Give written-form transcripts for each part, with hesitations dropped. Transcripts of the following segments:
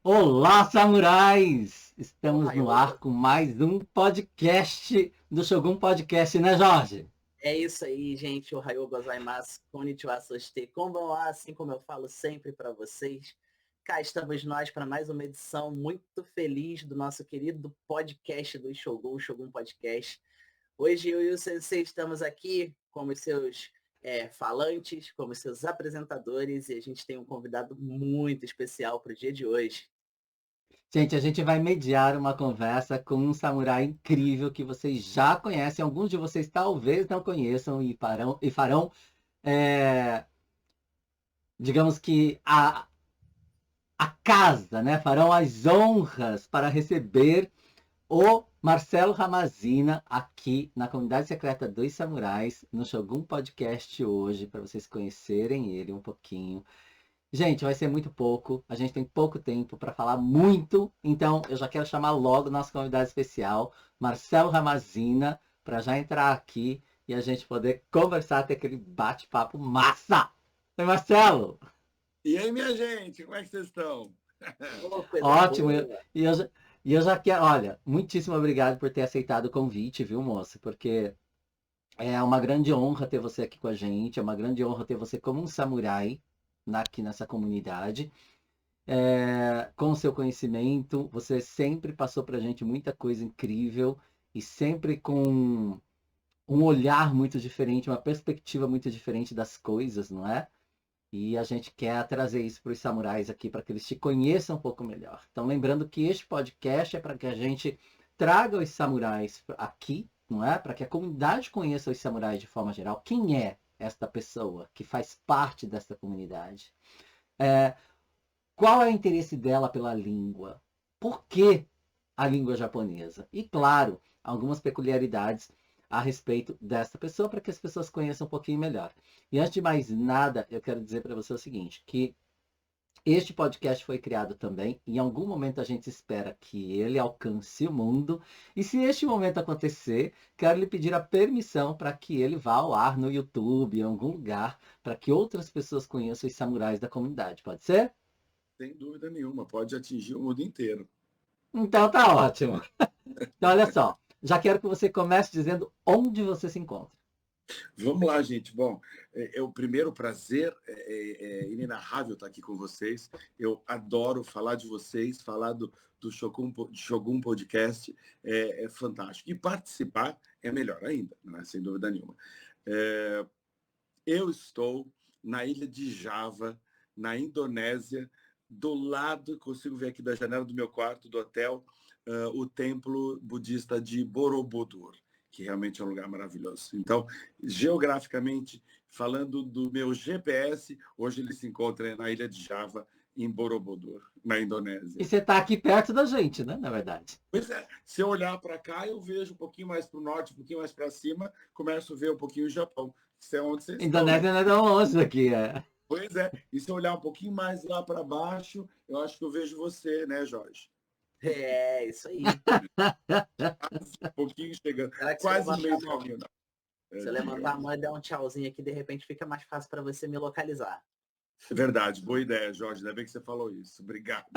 Olá, samurais! Estamos no Ohayou. ar com mais um podcast do Shogun Podcast, né, Jorge? É isso aí, gente. Ohayou gozaimasu, konnichiwa, sosté, konbanwa, assim como eu falo sempre para vocês. Cá estamos nós para mais uma edição muito feliz do nosso querido podcast do Shogun, o Shogun Podcast. Hoje eu e o Sensei estamos aqui como seus falantes, como seus apresentadores, e a gente tem um convidado muito especial para o dia de hoje. Gente, a gente vai mediar uma conversa com um samurai incrível que vocês já conhecem, alguns de vocês talvez não conheçam e farão, é, digamos que a casa, né? Farão as honras para receber o Marcelo Ramazina aqui na comunidade secreta dos samurais, no Shogun Podcast hoje, para vocês conhecerem ele um pouquinho. Gente, vai ser muito pouco, a gente tem pouco tempo para falar muito, então eu já quero chamar logo nosso convidado especial, Marcelo Ramazina, para já entrar aqui e a gente poder conversar, ter aquele bate-papo massa. Oi, Marcelo! E aí, minha gente, como é que vocês estão? Oh, coisa Ótimo! boa. E eu já quero, olha, muitíssimo obrigado por ter aceitado o convite, viu, moça? Porque é uma grande honra ter você aqui com a gente, é uma grande honra ter você como um samurai aqui nessa comunidade. Com o seu conhecimento, você sempre passou para a gente muita coisa incrível e sempre com um olhar muito diferente, uma perspectiva muito diferente das coisas, não é? E a gente quer trazer isso para os samurais aqui, para que eles te conheçam um pouco melhor. Então, lembrando que este podcast é para que a gente traga os samurais aqui, não é? Para que a comunidade conheça os samurais de forma geral. Quem é esta pessoa que faz parte desta comunidade? É, Qual é o interesse dela pela língua? Por que a língua japonesa? E, claro, algumas peculiaridades a respeito dessa pessoa para que as pessoas conheçam um pouquinho melhor. E antes de mais nada, eu quero dizer para você o seguinte, que este podcast foi criado também, em algum momento a gente espera que ele alcance o mundo, e se este momento acontecer, quero lhe pedir a permissão para que ele vá ao ar no YouTube, em algum lugar, para que outras pessoas conheçam os samurais da comunidade. Pode ser? Sem dúvida nenhuma, pode atingir o mundo inteiro. Então tá ótimo. Então, olha só, já quero que você comece dizendo onde você se encontra. Vamos lá, gente. Bom, é o primeiro prazer, é inenarrável estar aqui com vocês. Eu adoro falar de vocês, falar do Shogun Podcast, é fantástico. E participar é melhor ainda, não é? Sem dúvida nenhuma. É, eu estou na ilha de Java, na Indonésia, do lado, consigo ver aqui da janela do meu quarto, do hotel, o templo budista de Borobudur, que realmente é um lugar maravilhoso. Então, geograficamente, falando do meu GPS, hoje ele se encontra na ilha de Java, em Borobudur, na E Indonésia. você está aqui perto da gente, né? Na verdade. Pois é, se eu olhar para cá, eu vejo um pouquinho mais para o norte, um pouquinho mais para cima, começo a ver um pouquinho o Japão. Isso é onde vocês estão, né? Indonésia não é tão longe daqui. É. Pois é, e se eu olhar um pouquinho mais lá para baixo, eu acho que eu vejo você, né, Jorge? É, isso aí. Um pouquinho chegando, Será que se eu quase no levantar meio a do mão? caminho, não. Se eu levantar a mão e der um tchauzinho aqui, de repente fica mais fácil para você me localizar. É verdade, boa ideia, Jorge. Ainda bem que você falou isso. Obrigado.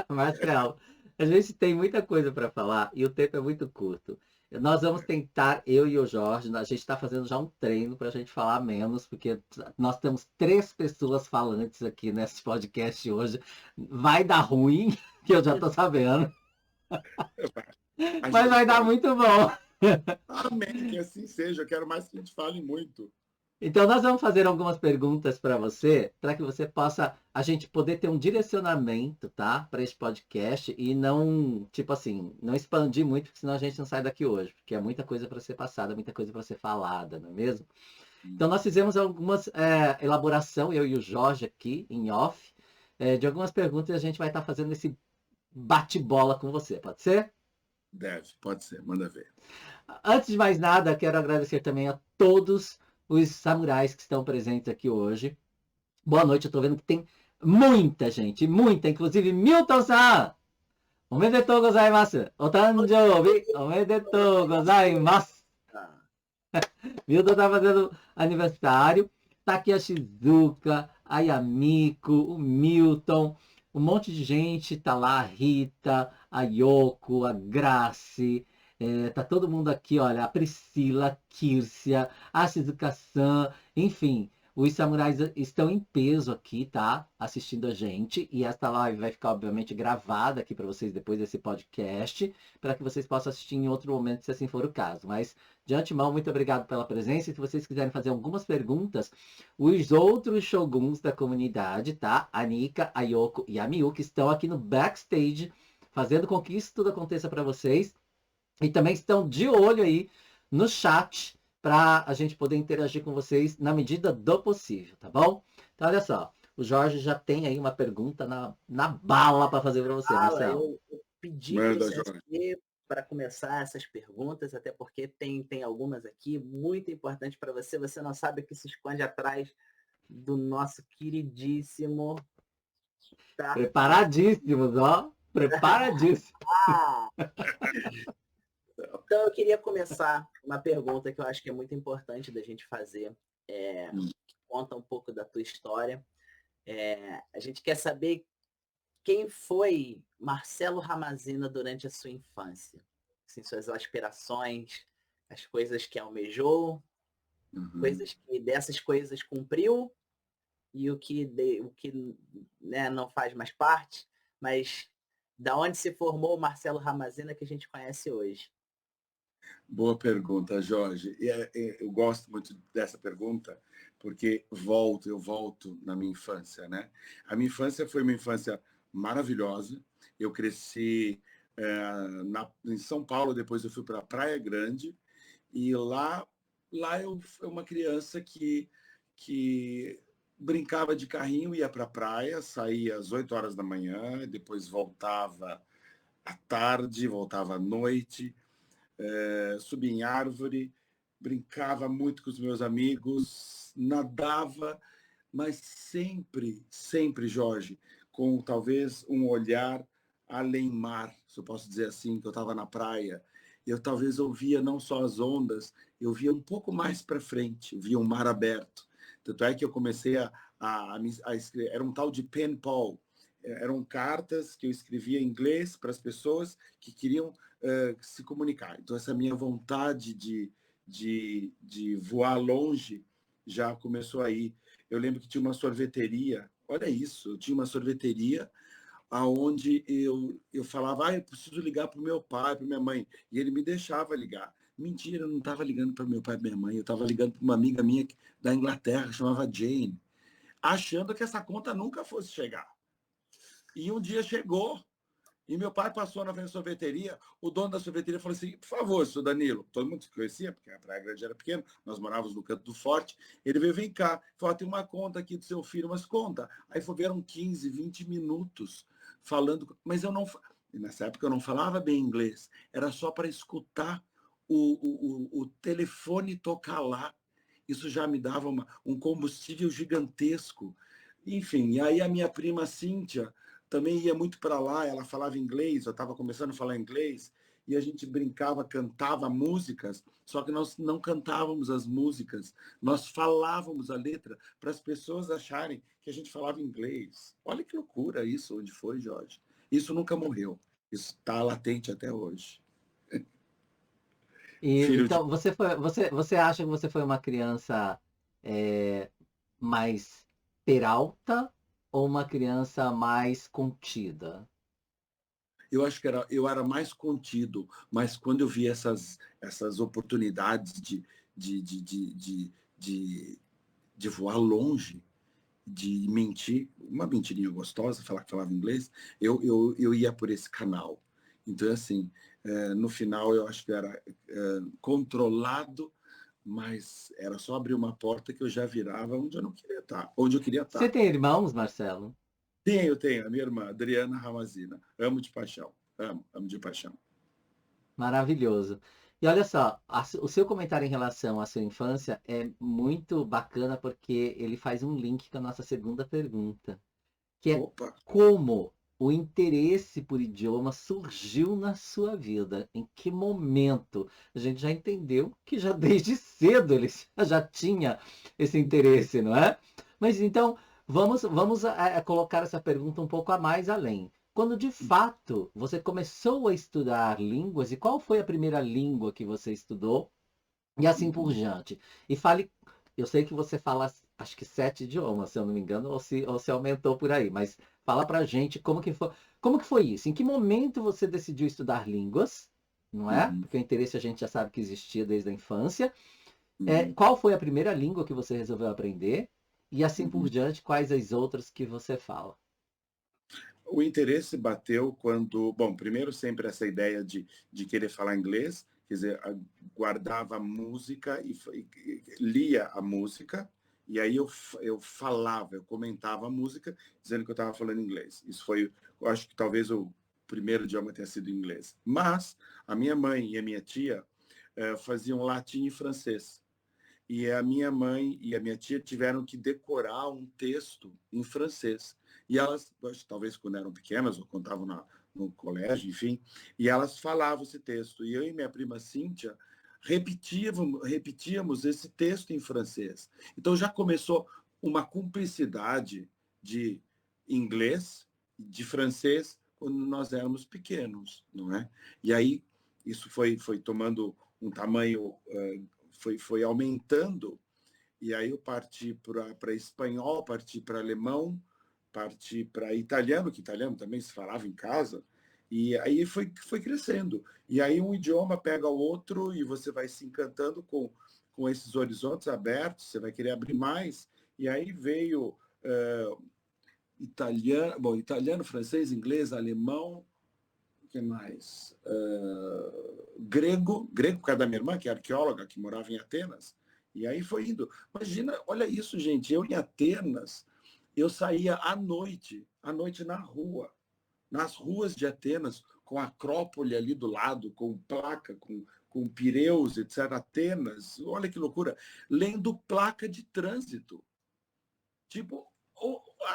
Marcelo, a gente tem muita coisa para falar e o tempo é muito curto. Nós vamos tentar, eu e o Jorge, a gente está fazendo já um treino para a gente falar menos, porque nós temos 3 pessoas falantes aqui nesse podcast hoje. Vai dar ruim, que eu já estou sabendo, A mas gente vai dar espera. muito bom. Amém, que assim seja. Eu quero mais que a gente fale muito. Então, nós vamos fazer algumas perguntas para você, para que você possa, a gente poder ter um direcionamento, tá? Para esse podcast e não, tipo assim, não expandir muito, porque senão a gente não sai daqui hoje, porque é muita coisa para ser passada, muita coisa para ser falada, não é mesmo? Então, nós fizemos algumas elaboração, eu e o Jorge aqui, em off, de algumas perguntas e a gente vai estar fazendo esse bate-bola com você, pode ser? Deve, pode ser, manda ver. Antes de mais nada, quero agradecer também a todos os samurais que estão presentes aqui hoje. Boa noite, eu tô vendo que tem muita gente, muita, inclusive Milton-san! Omedetou gozaimasu! Otanjoubi! Omedetou gozaimasu! Ah, Milton tá fazendo aniversário. Tá aqui a Shizuka, a Yamiko, o Milton. um monte de gente, tá lá a Rita, a Yoko, a Grace, tá todo mundo aqui, olha, a Priscila, a Kírcia, a Shizuka-san, enfim, os samurais estão em peso aqui, tá? Assistindo a gente, e esta live vai ficar, obviamente, gravada aqui para vocês depois desse podcast, para que vocês possam assistir em outro momento, se assim for o caso. Mas, de antemão, muito obrigado pela presença, e se vocês quiserem fazer algumas perguntas, os outros shoguns da comunidade, tá? A Nika, a Yoko e a Miyu, que estão aqui no backstage, fazendo com que isso tudo aconteça para vocês. E também estão de olho aí no chat para a gente poder interagir com vocês na medida do possível, tá bom? Então, olha só. O Jorge já tem aí uma pergunta na bala para fazer para você, Marcelo. Eu pedi para o Manda, Jorge. CSP para começar essas perguntas, até porque tem algumas aqui muito importantes para você. Você não sabe o que se esconde atrás do nosso queridíssimo. Tá? Preparadíssimos, ó. Preparadíssimos. Então, eu queria começar uma pergunta que eu acho que é muito importante da gente fazer, que conta um pouco da tua história. A gente quer saber quem foi Marcelo Ramazina durante a sua infância. Assim, suas aspirações, as coisas que almejou, coisas que dessas coisas cumpriu e o que né, não faz mais parte, mas da onde se formou o Marcelo Ramazina que a gente conhece hoje? Boa pergunta, Jorge. Eu gosto muito dessa pergunta porque eu volto na minha infância, né? A minha infância foi uma infância maravilhosa. Eu cresci em São Paulo, depois eu fui para Praia Grande e lá eu fui uma criança que brincava de carrinho, ia para a praia, saía às 8 horas da manhã, depois voltava à tarde, voltava à noite. Subia em árvore, brincava muito com os meus amigos, nadava, mas sempre, Jorge, com talvez um olhar além mar, se eu posso dizer assim, que eu estava na praia. Eu talvez ouvia não só as ondas, eu via um pouco mais para frente, via um mar aberto. Tanto é que eu comecei a escrever, era um tal de pen pal, eram cartas que eu escrevia em inglês para as pessoas que queriam se comunicar. Então, essa minha vontade de voar longe já começou aí. Eu lembro que tinha uma sorveteria, olha isso, eu tinha uma sorveteria aonde eu falava, eu preciso ligar para o meu pai, para minha mãe, e ele me deixava ligar. Mentira, eu não estava ligando para meu pai e minha mãe, eu estava ligando para uma amiga minha da Inglaterra, chamava Jane, achando que essa conta nunca fosse chegar. E um dia chegou, e meu pai passou na frente da sorveteria, o dono da sorveteria falou assim, por favor, senhor Danilo, todo mundo se conhecia, porque a Praia Grande era pequena, nós morávamos no canto do Forte, ele veio, vem cá, falou, tem uma conta aqui do seu filho, mas conta. Aí vieram 15, 20 minutos falando, mas eu não, nessa época eu não falava bem inglês, era só para escutar o telefone tocar lá, isso já me dava um combustível gigantesco. Enfim, e aí a minha prima Cíntia também ia muito para lá, ela falava inglês, eu estava começando a falar inglês, e a gente brincava, cantava músicas, só que nós não cantávamos as músicas, nós falávamos a letra para as pessoas acharem que a gente falava inglês. Olha que loucura isso, onde foi, Jorge? Isso nunca morreu, isso está latente até hoje. Então, você acha que você foi uma criança mais peralta ou uma criança mais contida? Eu acho que eu era mais contido, mas quando eu vi essas oportunidades de voar longe, de mentir, uma mentirinha gostosa, falar que falava inglês, eu ia por esse canal. Então, assim, no final eu acho que era controlado, mas era só abrir uma porta que eu já virava onde eu não queria estar, onde eu queria estar. Você tem irmãos, Marcelo? Tenho, a minha irmã, Adriana Ramazina. Amo de paixão, amo de paixão. Maravilhoso. E olha só, o seu comentário em relação à sua infância é muito bacana porque ele faz um link com a nossa segunda pergunta, que é Opa. como o interesse por idioma surgiu na sua vida? Em que momento? A gente já entendeu que já desde cedo ele já tinha esse interesse, não é? Mas então, Vamos colocar essa pergunta um pouco a mais além. Quando de fato você começou a estudar línguas, e qual foi a primeira língua que você estudou? E assim por diante. E fale, eu sei que você fala, acho que 7 idiomas, se eu não me engano, ou se aumentou por aí, mas fala pra gente como que foi isso? Em que momento você decidiu estudar línguas, não é? Uhum, Porque o interesse a gente já sabe que existia desde a infância. uhum, Qual foi a primeira língua que você resolveu aprender? E assim por uhum. diante, quais as outras que você fala? O interesse bateu quando, bom, primeiro sempre essa ideia de querer falar inglês, quer dizer, guardava a música e lia a música, e aí eu falava, eu comentava a música, dizendo que eu estava falando inglês. Isso foi, eu acho que talvez o primeiro idioma tenha sido inglês. Mas a minha mãe e a minha tia faziam latim e francês. E a minha mãe e a minha tia tiveram que decorar um texto em francês. E elas, talvez quando eram pequenas ou quando estavam no colégio, enfim, e elas falavam esse texto. E eu e minha prima Cíntia repetíamos esse texto em francês. Então já começou uma cumplicidade de inglês, de francês, quando nós éramos pequenos, não é? E aí isso foi tomando um tamanho foi aumentando, e aí eu parti para espanhol, parti para alemão, parti para italiano, que italiano também se falava em casa, e aí foi crescendo. E aí um idioma pega o outro e você vai se encantando com esses horizontes abertos, você vai querer abrir mais, e aí veio italiano, bom, italiano, francês, inglês, alemão, o que mais? Grego por causa da minha irmã, que é arqueóloga, que morava em Atenas. E aí foi indo. Imagina, olha isso, gente. Eu em Atenas, eu saía à noite na rua, nas ruas de Atenas, com a Acrópole ali do lado, com placa, com Pireus, etc. Atenas, olha que loucura, lendo placa de trânsito. Tipo,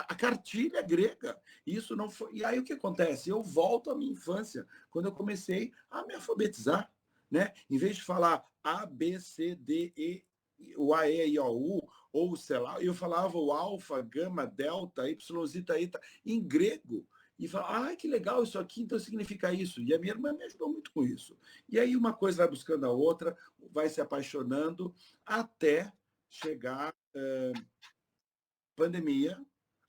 a cartilha grega. Isso não foi. E aí o que acontece? Eu volto à minha infância, quando eu comecei a me alfabetizar, né? Em vez de falar A, B, C, D, E, o A, E, I, O, U, ou sei lá, eu falava o alfa, gama, delta, y, zeta, eta, em grego. E falava, ah, que legal isso aqui, então significa isso. E a minha irmã me ajudou muito com isso. E aí uma coisa vai buscando a outra, vai se apaixonando, até chegar pandemia,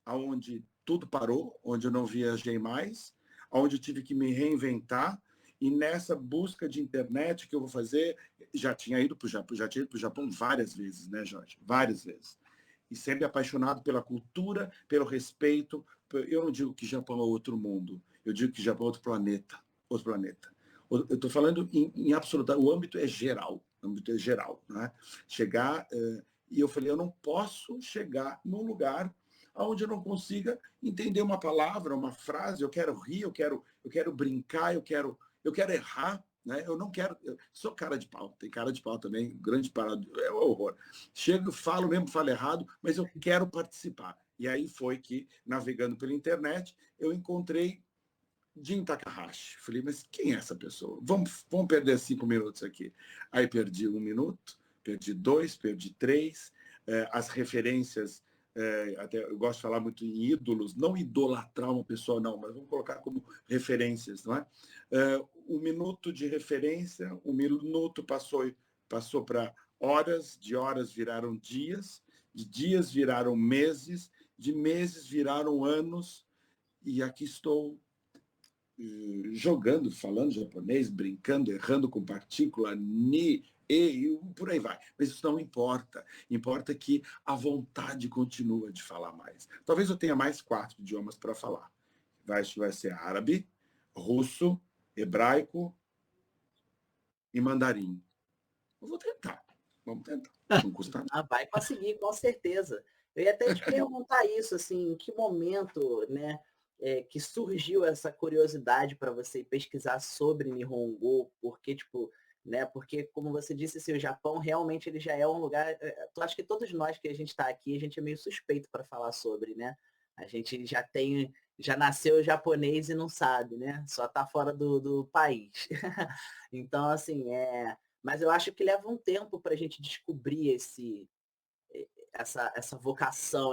onde tudo parou, onde eu não viajei mais, onde eu tive que me reinventar. E nessa busca de internet que eu vou fazer, já tinha ido para o Japão, já tinha ido para o Japão várias vezes, né, Jorge? Várias vezes. E sempre apaixonado pela cultura, pelo respeito. Eu não digo que Japão é outro mundo, eu digo que Japão é outro planeta. Outro planeta. Eu estou falando em absoluta, o âmbito é geral, o âmbito é geral, né? Chegar e eu falei, eu não posso chegar num lugar onde eu não consiga entender uma palavra, uma frase, eu quero rir, eu quero brincar, eu quero errar, né? Eu não quero, eu sou cara de pau, tem cara de pau também, grande parado, é um horror. Chego, falo mesmo, falo errado, mas eu quero participar. E aí foi que, navegando pela internet, eu encontrei Jim Takahashi. Falei, mas quem é essa pessoa? Vamos perder 5 minutos aqui. Aí perdi 1 minuto, perdi dois, perdi três. As referências, até eu gosto de falar muito em ídolos, não idolatrar uma pessoa, não, mas vamos colocar como referências, não é? 1 minuto de referência, 1 minuto passou para horas, de horas viraram dias, de dias viraram meses, de meses viraram anos, e aqui estou jogando, falando japonês, brincando, errando com partícula, ni, e por aí vai. Mas isso não importa. Importa que a vontade continua de falar mais. Talvez eu tenha mais 4 idiomas para falar. Vai ser árabe, russo, hebraico e mandarim. Eu vou tentar. Vamos tentar. Não custa nada. Ah, vai conseguir, com certeza. Eu ia até te perguntar isso, assim, em que momento, né, que surgiu essa curiosidade para você pesquisar sobre Nihongo, porque, tipo, né, porque, como você disse, assim, o Japão realmente ele já é um lugar, eu acho que todos nós que a gente está aqui, a gente é meio suspeito para falar sobre, né? A gente já nasceu japonês e não sabe, né? Só tá fora do país. Então, assim, mas eu acho que leva um tempo para a gente descobrir essa vocação,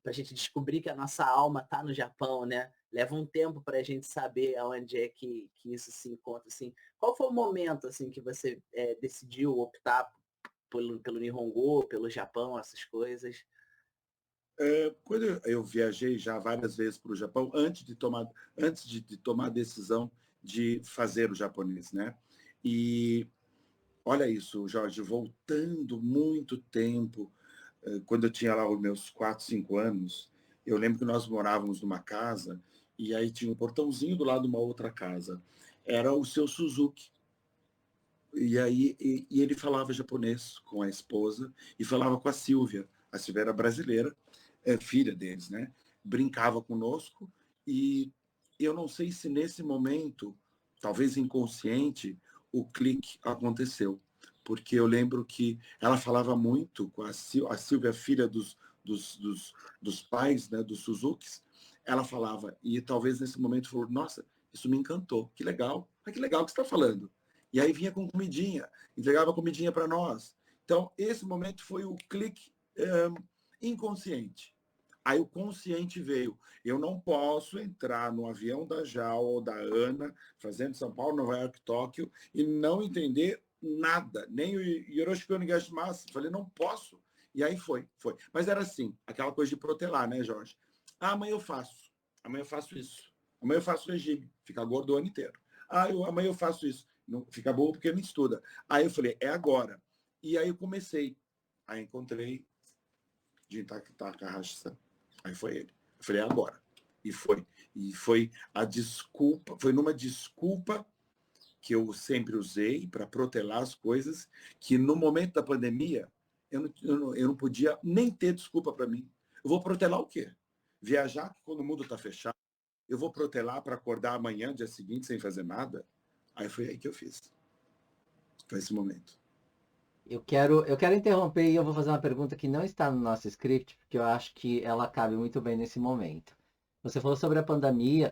pra gente descobrir que a nossa alma tá no Japão, né? Leva um tempo para a gente saber aonde é que isso se encontra, assim. Qual foi o momento, assim, que você decidiu optar pelo Nihongo, pelo Japão, essas coisas? Quando eu viajei já várias vezes para o Japão, antes de tomar a decisão de fazer o japonês, né? E olha isso, Jorge, voltando muito tempo, quando eu tinha lá os meus 4, 5 anos, eu lembro que nós morávamos numa casa e aí tinha um portãozinho do lado de uma outra casa. Era o seu Suzuki. E aí e ele falava japonês com a esposa e falava com a Silvia. A Silvia era brasileira, filha deles, né? Brincava conosco e eu não sei se nesse momento, talvez inconsciente, o clique aconteceu. Porque eu lembro que ela falava muito com a Silvia, filha dos pais, né, dos Suzukis. Ela falava, e talvez nesse momento falou: Nossa, isso me encantou, que legal, que legal que você está falando. E aí vinha com comidinha, entregava comidinha para nós. Então, esse momento foi o clique inconsciente. Aí o consciente veio. Eu não posso entrar no avião da JAL ou da ANA, fazendo São Paulo, Nova York, Tóquio, e não entender nada, nem o Yoroshiku Onegaishimasu. Falei, não posso. E aí foi. Mas era assim, aquela coisa de protelar, né, Jorge? Amanhã eu faço. Amanhã eu faço isso. Amanhã eu faço regime. Fica gordo o ano inteiro. Amanhã eu faço isso. Não fica bom porque não estuda. Aí eu falei, é agora. E aí eu comecei. Aí encontrei Jin Takahashi-san. Aí foi ele. Eu falei, é agora. E foi. E foi a desculpa, foi numa desculpa que eu sempre usei para protelar as coisas, que no momento da pandemia eu não podia nem ter desculpa para mim. Eu vou protelar o quê? Viajar quando o mundo está fechado? Eu vou protelar para acordar amanhã, dia seguinte, sem fazer nada? Aí foi aí que eu fiz. Foi esse momento. Eu quero interromper e eu vou fazer uma pergunta que não está no nosso script, porque eu acho que ela cabe muito bem nesse momento. Você falou sobre a pandemia,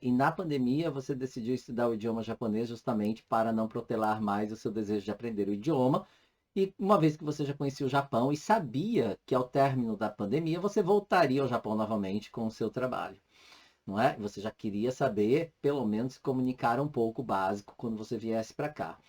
e na pandemia você decidiu estudar o idioma japonês justamente para não protelar mais o seu desejo de aprender o idioma. E uma vez que você já conhecia o Japão e sabia que ao término da pandemia você voltaria ao Japão novamente com o seu trabalho, não é? Você já queria saber, pelo menos, se comunicar um pouco básico quando você viesse para cá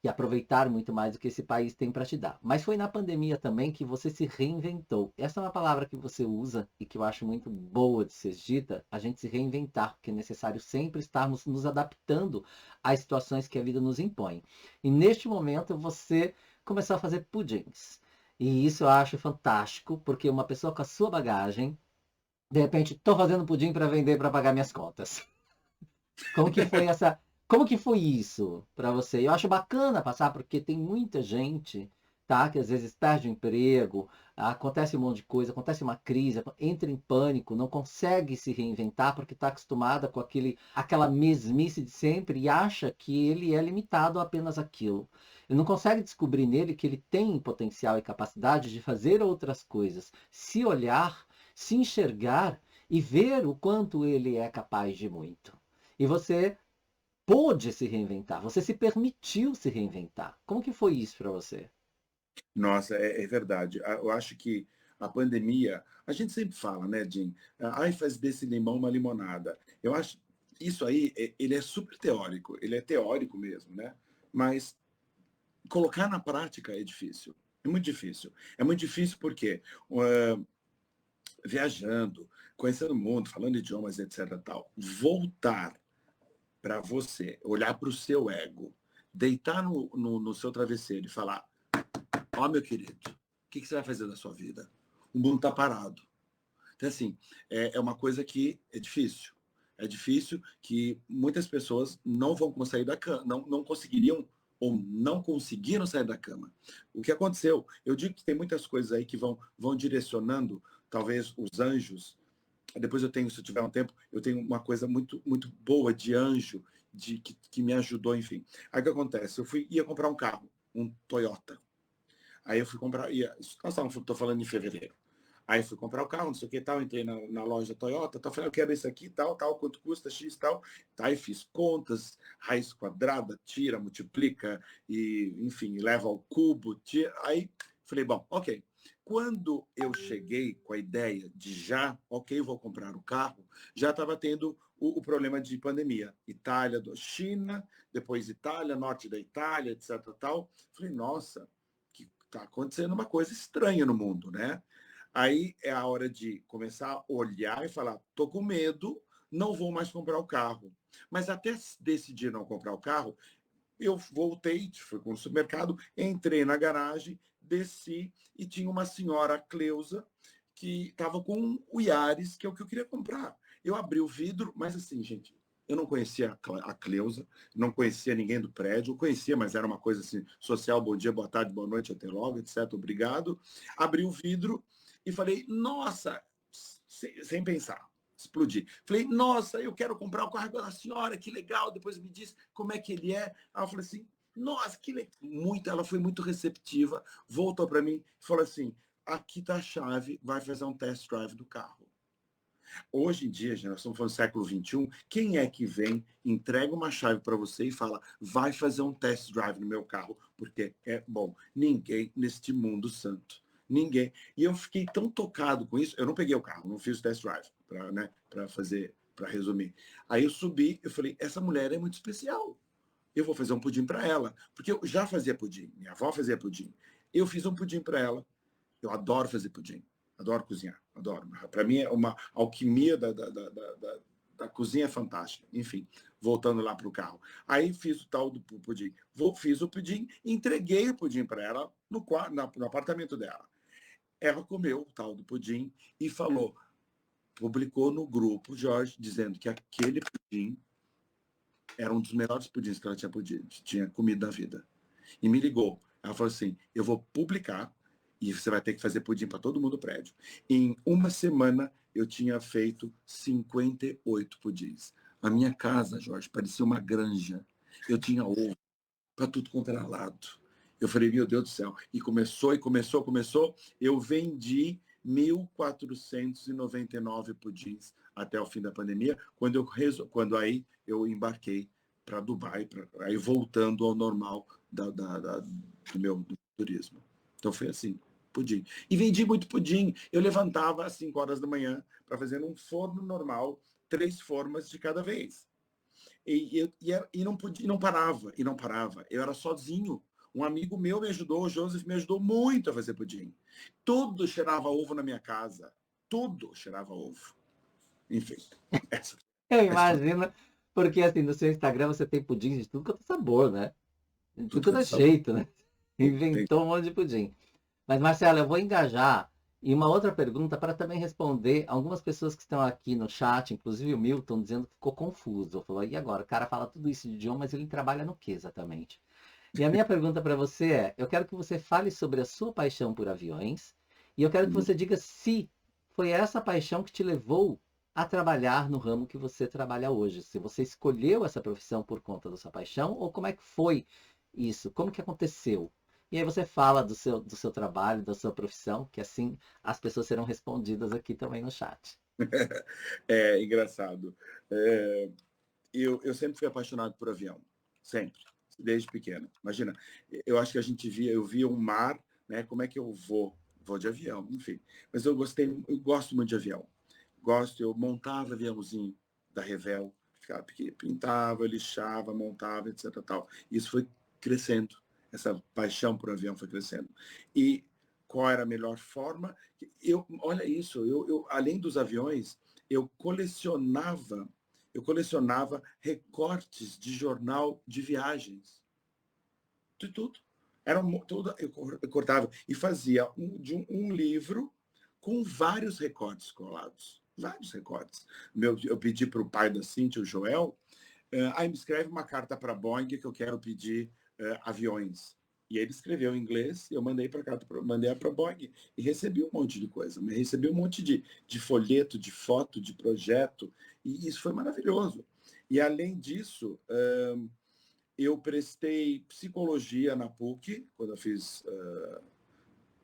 e aproveitar muito mais do que esse país tem para te dar. Mas foi na pandemia também que você se reinventou. Essa é uma palavra que você usa e que eu acho muito boa de ser dita, a gente se reinventar, porque é necessário sempre estarmos nos adaptando às situações que a vida nos impõe. E neste momento você começou a fazer pudins. E isso eu acho fantástico, porque uma pessoa com a sua bagagem, de repente, estou fazendo pudim para vender para pagar minhas contas. Como que foi essa, como que foi isso para você? Eu acho bacana passar porque tem muita gente, tá, que às vezes perde o emprego, acontece um monte de coisa, acontece uma crise, entra em pânico, não consegue se reinventar porque está acostumada com aquela mesmice de sempre e acha que ele é limitado a apenas aquilo. Ele não consegue descobrir nele que ele tem potencial e capacidade de fazer outras coisas, se olhar, se enxergar e ver o quanto ele é capaz de muito. E você pôde se reinventar, você se permitiu se reinventar. Como que foi isso para você? Nossa, é verdade. Eu acho que a pandemia, a gente sempre fala, né, Jim? Ai, faz desse limão uma limonada. Eu acho isso aí, ele é super teórico, ele é teórico mesmo, né? Mas colocar na prática é difícil. É muito difícil. É muito difícil porque viajando, conhecendo o mundo, falando idiomas, etc. Tal, voltar para você, olhar para o seu ego, deitar no seu travesseiro e falar: Ó, meu querido, o que você vai fazer da sua vida? O mundo está parado. Então, assim, é uma coisa que é difícil. É difícil que muitas pessoas não vão sair da cama, não conseguiriam ou não conseguiram sair da cama. O que aconteceu? Eu digo que tem muitas coisas aí que vão direcionando, talvez, os anjos. Depois eu tenho, se eu tiver um tempo, eu tenho uma coisa muito, muito boa de anjo, que me ajudou, enfim. Aí o que acontece? Ia comprar um carro, um Toyota. Aí eu fui comprar, estou falando em fevereiro. Aí fui comprar o carro, não sei o que tal, entrei na loja Toyota, tal, falei, eu quero isso aqui, tal, quanto custa, X, tal. Aí fiz contas, raiz quadrada, tira, multiplica, e, enfim, leva ao cubo, tira. Aí falei, bom, ok. quando eu cheguei com a ideia de ok, vou comprar o carro, já estava tendo o problema de pandemia. Itália, China, depois Itália, norte da Itália, etc. Tal. Falei, nossa, que está acontecendo uma coisa estranha no mundo, né? Aí é a hora de começar a olhar e falar, estou com medo, não vou mais comprar o carro. Mas até decidir não comprar o carro, eu voltei, fui para o supermercado, entrei na garagem, desci e tinha uma senhora, Cleusa, que estava com o Yaris, que é o que eu queria comprar. Eu abri o vidro, mas assim, gente, eu não conhecia a Cleusa, não conhecia ninguém do prédio, eu conhecia, mas era uma coisa assim, social, bom dia, boa tarde, boa noite, até logo, etc. Obrigado. Abri o vidro e falei, nossa, sem pensar, explodi. Falei, nossa, eu quero comprar o carro da senhora, que legal. Depois me disse como é que ele é. Aí eu falei assim, nossa, que legal. Ela foi muito receptiva, voltou para mim e falou assim, aqui está a chave, vai fazer um test drive do carro. Hoje em dia, nós estamos falando do século XXI, quem é que vem, entrega uma chave para você e fala, vai fazer um test drive no meu carro, porque é bom. Ninguém neste mundo santo. Ninguém. E eu fiquei tão tocado com isso, eu não peguei o carro, não fiz o test drive, para fazer, para resumir. Aí eu subi, eu falei, essa mulher é muito especial. Eu vou fazer um pudim para ela, porque eu já fazia pudim, minha avó fazia pudim. Eu fiz um pudim para ela. Eu adoro fazer pudim. Adoro cozinhar, adoro. Para mim é uma alquimia da cozinha fantástica. Enfim, voltando lá para o carro. Aí fiz o tal do pudim. Fiz o pudim, entreguei o pudim para ela no apartamento dela. Ela comeu o tal do pudim e falou, publicou no grupo, Jorge, dizendo que aquele pudim era um dos melhores pudins que ela tinha comido na vida. E me ligou. Ela falou assim, eu vou publicar e você vai ter que fazer pudim para todo mundo do prédio. Em uma semana, eu tinha feito 58 pudins. A minha casa, Jorge, parecia uma granja. Eu tinha ovo para tudo quanto era lado. Eu falei, meu Deus do céu. E começou. Eu vendi 1.499 pudins até o fim da pandemia, quando aí eu embarquei para Dubai, aí voltando ao normal do meu turismo. Então foi assim, pudim. E vendi muito pudim. Eu levantava às 5 horas da manhã para fazer um forno normal, 3 formas de cada vez. E não parava. Eu era sozinho. Um amigo meu me ajudou, o Joseph me ajudou muito a fazer pudim. Tudo cheirava ovo na minha casa. Tudo cheirava ovo. Enfim. Eu imagino, porque assim, no seu Instagram você tem pudim de tudo quanto é sabor, né? De tudo Tudo quanto quanto é é sabor. jeito, né? Inventou um monte de pudim. Mas, Marcelo, eu vou engajar em uma outra pergunta para também responder algumas pessoas que estão aqui no chat, inclusive o Milton, dizendo que ficou confuso. Falou, e agora? O cara fala tudo isso de idioma, mas ele trabalha no que exatamente? E a minha pergunta para você é: eu quero que você fale sobre a sua paixão por aviões, e eu quero que você diga se foi essa paixão que te levou a trabalhar no ramo que você trabalha hoje. Se você escolheu essa profissão por conta da sua paixão, ou como é que foi isso? Como que aconteceu? E aí você fala do seu trabalho, da sua profissão, que assim as pessoas serão respondidas aqui também no chat. É engraçado. Eu sempre fui apaixonado por avião. Sempre. Desde pequeno. Imagina, eu acho que eu via um mar, né? Como é que eu vou? Vou de avião, enfim. Mas eu gosto muito de avião. Eu montava aviãozinho da Revel, pintava, lixava, montava, etc. Tal. Isso foi crescendo. Essa paixão por avião foi crescendo. E qual era a melhor forma? Olha isso, além dos aviões, eu colecionava recortes de jornal de viagens. De tudo. Eu cortava e fazia um livro com vários recortes colados. Vários recortes. Eu pedi para o pai da Cíntia, o Joel, aí me escreve uma carta para a Boeing que eu quero pedir aviões. E ele escreveu em inglês, eu mandei para a Boeing e recebi um monte de coisa. Recebi um monte de folheto, de foto, de projeto, e isso foi maravilhoso. E além disso, eu prestei psicologia na PUC, quando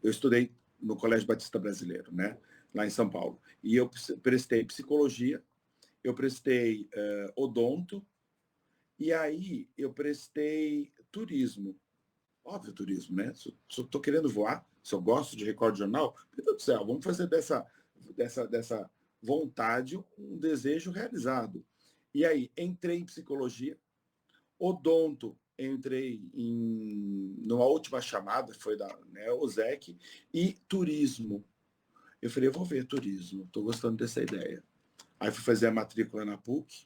eu estudei no Colégio Batista Brasileiro, né, lá em São Paulo. E eu prestei psicologia, eu prestei odonto, e aí eu prestei turismo. Óbvio, turismo, né? Só estou querendo voar, Se eu gosto de Record Jornal, meu Deus do céu, vamos fazer dessa vontade um desejo realizado. E aí, entrei em psicologia, odonto, entrei numa última chamada, foi da OSEC, e turismo. Eu falei, eu vou ver turismo, estou gostando dessa ideia. Aí fui fazer a matrícula na PUC,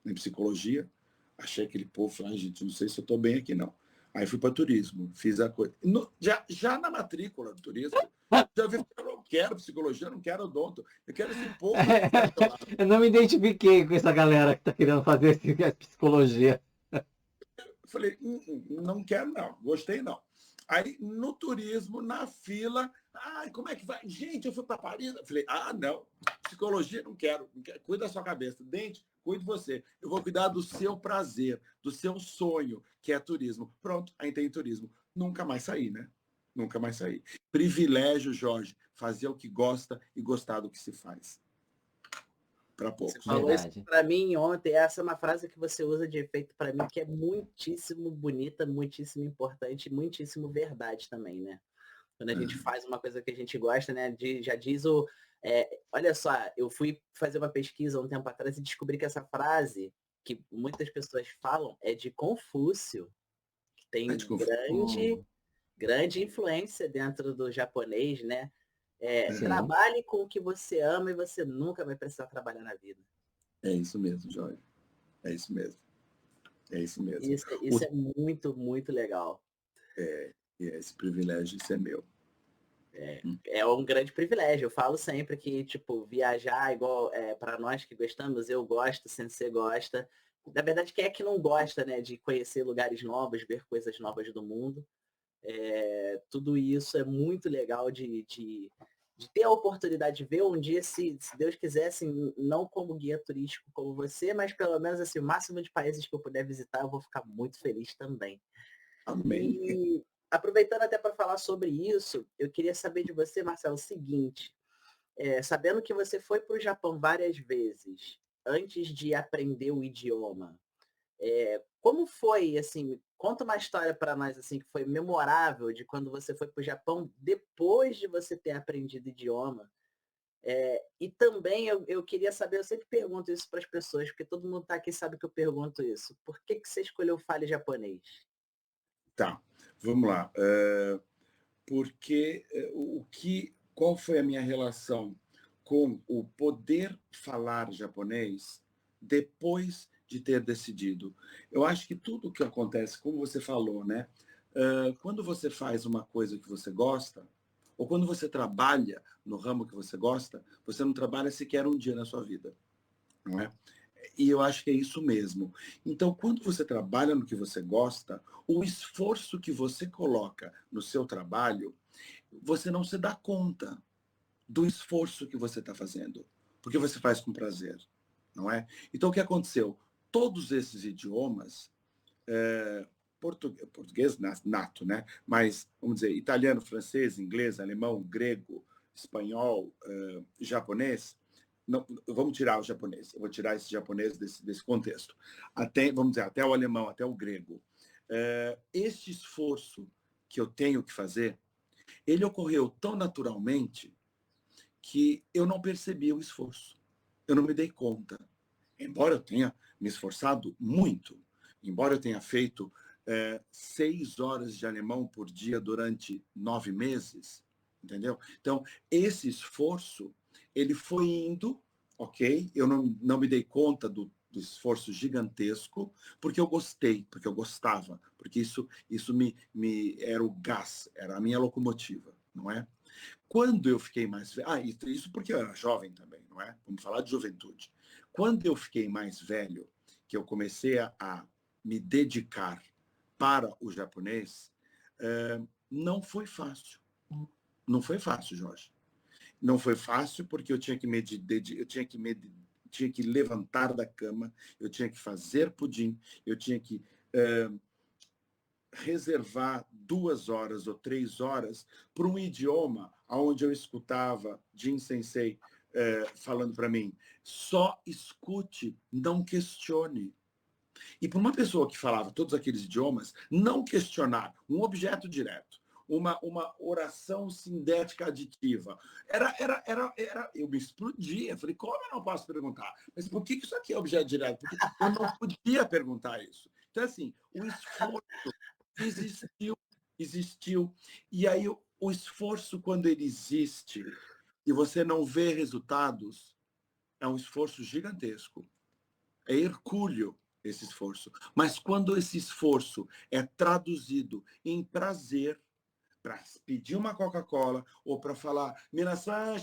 em psicologia, achei aquele povo, falei, gente, não sei se eu estou bem aqui, não. Aí fui para turismo, fiz a coisa. Já na matrícula do turismo, já vi, eu não quero psicologia, eu não quero odonto, eu quero esse povo. Eu não me identifiquei com essa galera que está querendo fazer psicologia. Eu falei, não quero não, gostei não. Aí no turismo, na fila, como é que vai? Gente, eu fui para Paris. Eu falei, não, psicologia não quero, cuida da sua cabeça. Dente, cuide você. Eu vou cuidar do seu prazer, do seu sonho, que é turismo. Pronto, aí tem turismo. Nunca mais saí, né? Nunca mais saí. Privilégio, Jorge, fazer o que gosta e gostar do que se faz. Para poucos. Você falou isso para mim ontem, essa é uma frase que você usa de efeito para mim, que é muitíssimo bonita, muitíssimo importante, muitíssimo verdade também, né? Quando a gente faz uma coisa que a gente gosta, né? Já diz o... olha só, eu fui fazer uma pesquisa um tempo atrás e descobri que essa frase, que muitas pessoas falam, é de Confúcio, que tem grande influência dentro do japonês, né? Trabalhe com o que você ama e você nunca vai precisar trabalhar na vida. É isso mesmo, Jorge. É isso mesmo. É isso mesmo. Isso é muito, muito legal. Esse privilégio, isso é meu. É um grande privilégio. Eu falo sempre que, tipo, viajar igual para nós que gostamos, eu gosto, Sensei gosta. Na verdade, quem é que não gosta, né, de conhecer lugares novos, ver coisas novas do mundo? Tudo isso é muito legal de ter a oportunidade de ver um dia, se Deus quiser, assim, não como guia turístico como você, mas pelo menos assim, o máximo de países que eu puder visitar, eu vou ficar muito feliz também. Amém. E aproveitando até para falar sobre isso, eu queria saber de você, Marcelo, o seguinte, sabendo que você foi para o Japão várias vezes, antes de aprender o idioma, como foi, assim, conta uma história para nós, assim, que foi memorável de quando você foi para o Japão depois de você ter aprendido idioma. E também eu queria saber, eu sempre pergunto isso para as pessoas, porque todo mundo está aqui e sabe que eu pergunto isso. Por que você escolheu Fale Japonês? Tá, vamos lá. Porque qual foi a minha relação com o poder falar japonês depois de ter decidido? Eu acho que tudo que acontece, como você falou, né? Quando você faz uma coisa que você gosta, ou quando você trabalha no ramo que você gosta, você não trabalha sequer um dia na sua vida, não é? E eu acho que é isso mesmo. Então, quando você trabalha no que você gosta, o esforço que você coloca no seu trabalho, você não se dá conta do esforço que você está fazendo, porque você faz com prazer, não é? Então, o que aconteceu? Todos esses idiomas, português nato, né? Mas, vamos dizer, italiano, francês, inglês, alemão, grego, espanhol, japonês, não, vamos tirar o japonês, eu vou tirar esse japonês desse contexto. Vamos dizer, até o alemão, até o grego. Este esforço que eu tenho que fazer, ele ocorreu tão naturalmente que eu não percebi o esforço. Eu não me dei conta. Embora eu tenha me esforçado muito, embora eu tenha feito 6 horas de alemão por dia durante 9 meses, entendeu? Então, esse esforço, ele foi indo, ok? Eu não me dei conta do esforço gigantesco, porque eu gostei, porque eu gostava, porque isso me era o gás, era a minha locomotiva, não é? Quando eu fiquei mais velho, isso porque eu era jovem também, não é? Vamos falar de juventude. Quando eu fiquei mais velho, que eu comecei a me dedicar para o japonês, não foi fácil. Não foi fácil, Jorge. Não foi fácil porque eu tinha que levantar da cama, eu tinha que fazer pudim, eu tinha que reservar 2 horas ou 3 horas para um idioma onde eu escutava Jin Sensei falando para mim, só escute, não questione. E para uma pessoa que falava todos aqueles idiomas, não questionar um objeto direto, uma oração sindética aditiva. Eu me explodia. Falei, como eu não posso perguntar? Mas por que isso aqui é objeto direto? Porque eu não podia perguntar isso. Então, assim, o esforço existiu. E aí, o esforço, quando ele existe e você não vê resultados, é um esforço gigantesco. É hercúleo esse esforço. Mas quando esse esforço é traduzido em prazer, para pedir uma Coca-Cola ou para falar Minasan,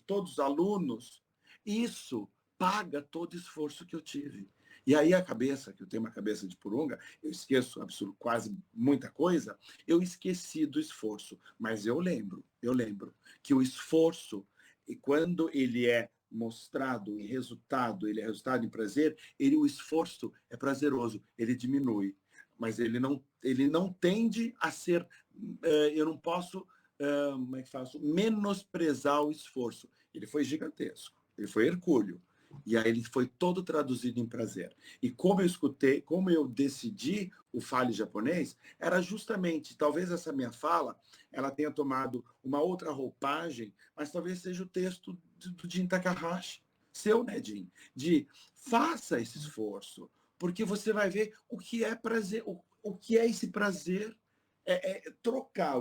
todos os alunos, isso paga todo o esforço que eu tive. E aí a cabeça, que eu tenho uma cabeça de purunga, eu esqueço quase muita coisa, eu esqueci do esforço, mas eu lembro que o esforço, e quando ele é mostrado em resultado, ele é resultado em prazer, o esforço é prazeroso, ele diminui, mas ele não tende a ser, eu não posso, como é que faço, menosprezar o esforço. Ele foi gigantesco, ele foi hercúleo, e aí ele foi todo traduzido em prazer. E como eu decidi o Fale Japonês, era justamente, talvez essa minha fala, ela tenha tomado uma outra roupagem, mas talvez seja o texto do Jin Takahashi, seu, né, Jin? De faça esse esforço, porque você vai ver o que é prazer, o que é esse prazer, trocar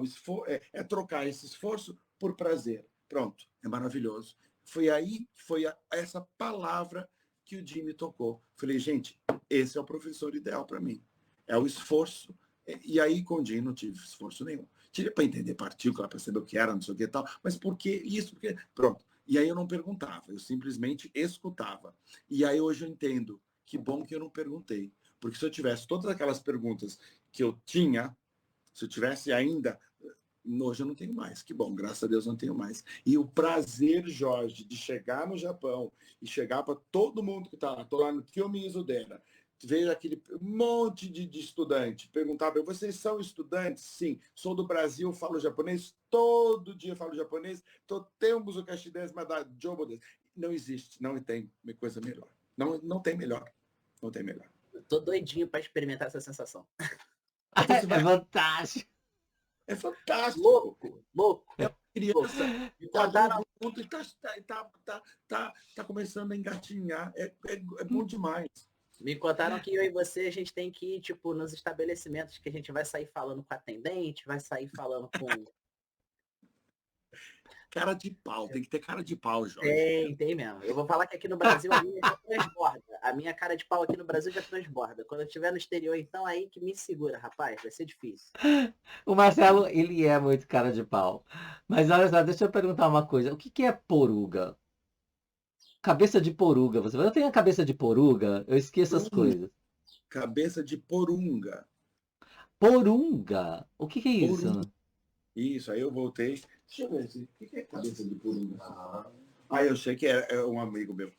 trocar esse esforço por prazer. Pronto, é maravilhoso. Foi aí que foi essa palavra que o Jim me tocou. Falei, gente, esse é o professor ideal para mim. É o esforço. E aí, com o Jim, não tive esforço nenhum. Tive para entender partícula, para saber o que era, não sei o que e tal, mas por que isso? Porque... Pronto. E aí eu não perguntava, eu simplesmente escutava. E aí hoje eu entendo. Que bom que eu não perguntei. Porque se eu tivesse todas aquelas perguntas que eu tinha, se eu tivesse ainda... Hoje eu não tenho mais. Que bom, graças a Deus não tenho mais. E o prazer, Jorge, de chegar no Japão e chegar para todo mundo que está lá. Estou lá no Kyomi Izudera. Veio aquele monte de estudante. Perguntava, vocês são estudantes? Sim. Sou do Brasil, falo japonês. Todo dia falo japonês. Temos o Kashidez, mas da Jobodes. Não existe, não tem coisa melhor. Não tem melhor. Não tem melhor. Eu tô doidinho para experimentar essa sensação. É fantástico. É fantástico. Louco. É uma criança Me tá contaram... junto e tá começando a engatinhar. É bom demais. Me contaram que eu e você, a gente tem que ir, tipo, nos estabelecimentos que a gente vai sair falando com a atendente, vai sair falando com... Cara de pau, tem que ter cara de pau, Jorge. Tem mesmo. Eu vou falar que aqui no Brasil a minha já transborda. A minha cara de pau aqui no Brasil já transborda. Quando eu estiver no exterior, então, aí que me segura, rapaz. Vai ser difícil. O Marcelo, ele é muito cara de pau. Mas olha só, deixa eu perguntar uma coisa. O que é poruga? Cabeça de poruga. Você eu tenho a cabeça de poruga? Eu esqueço as coisas. Cabeça de porunga. Porunga? O que é isso? Porunga. Isso, aí eu voltei. Deixa eu ver o que é cabeça de porunga. Eu sei que é um amigo meu.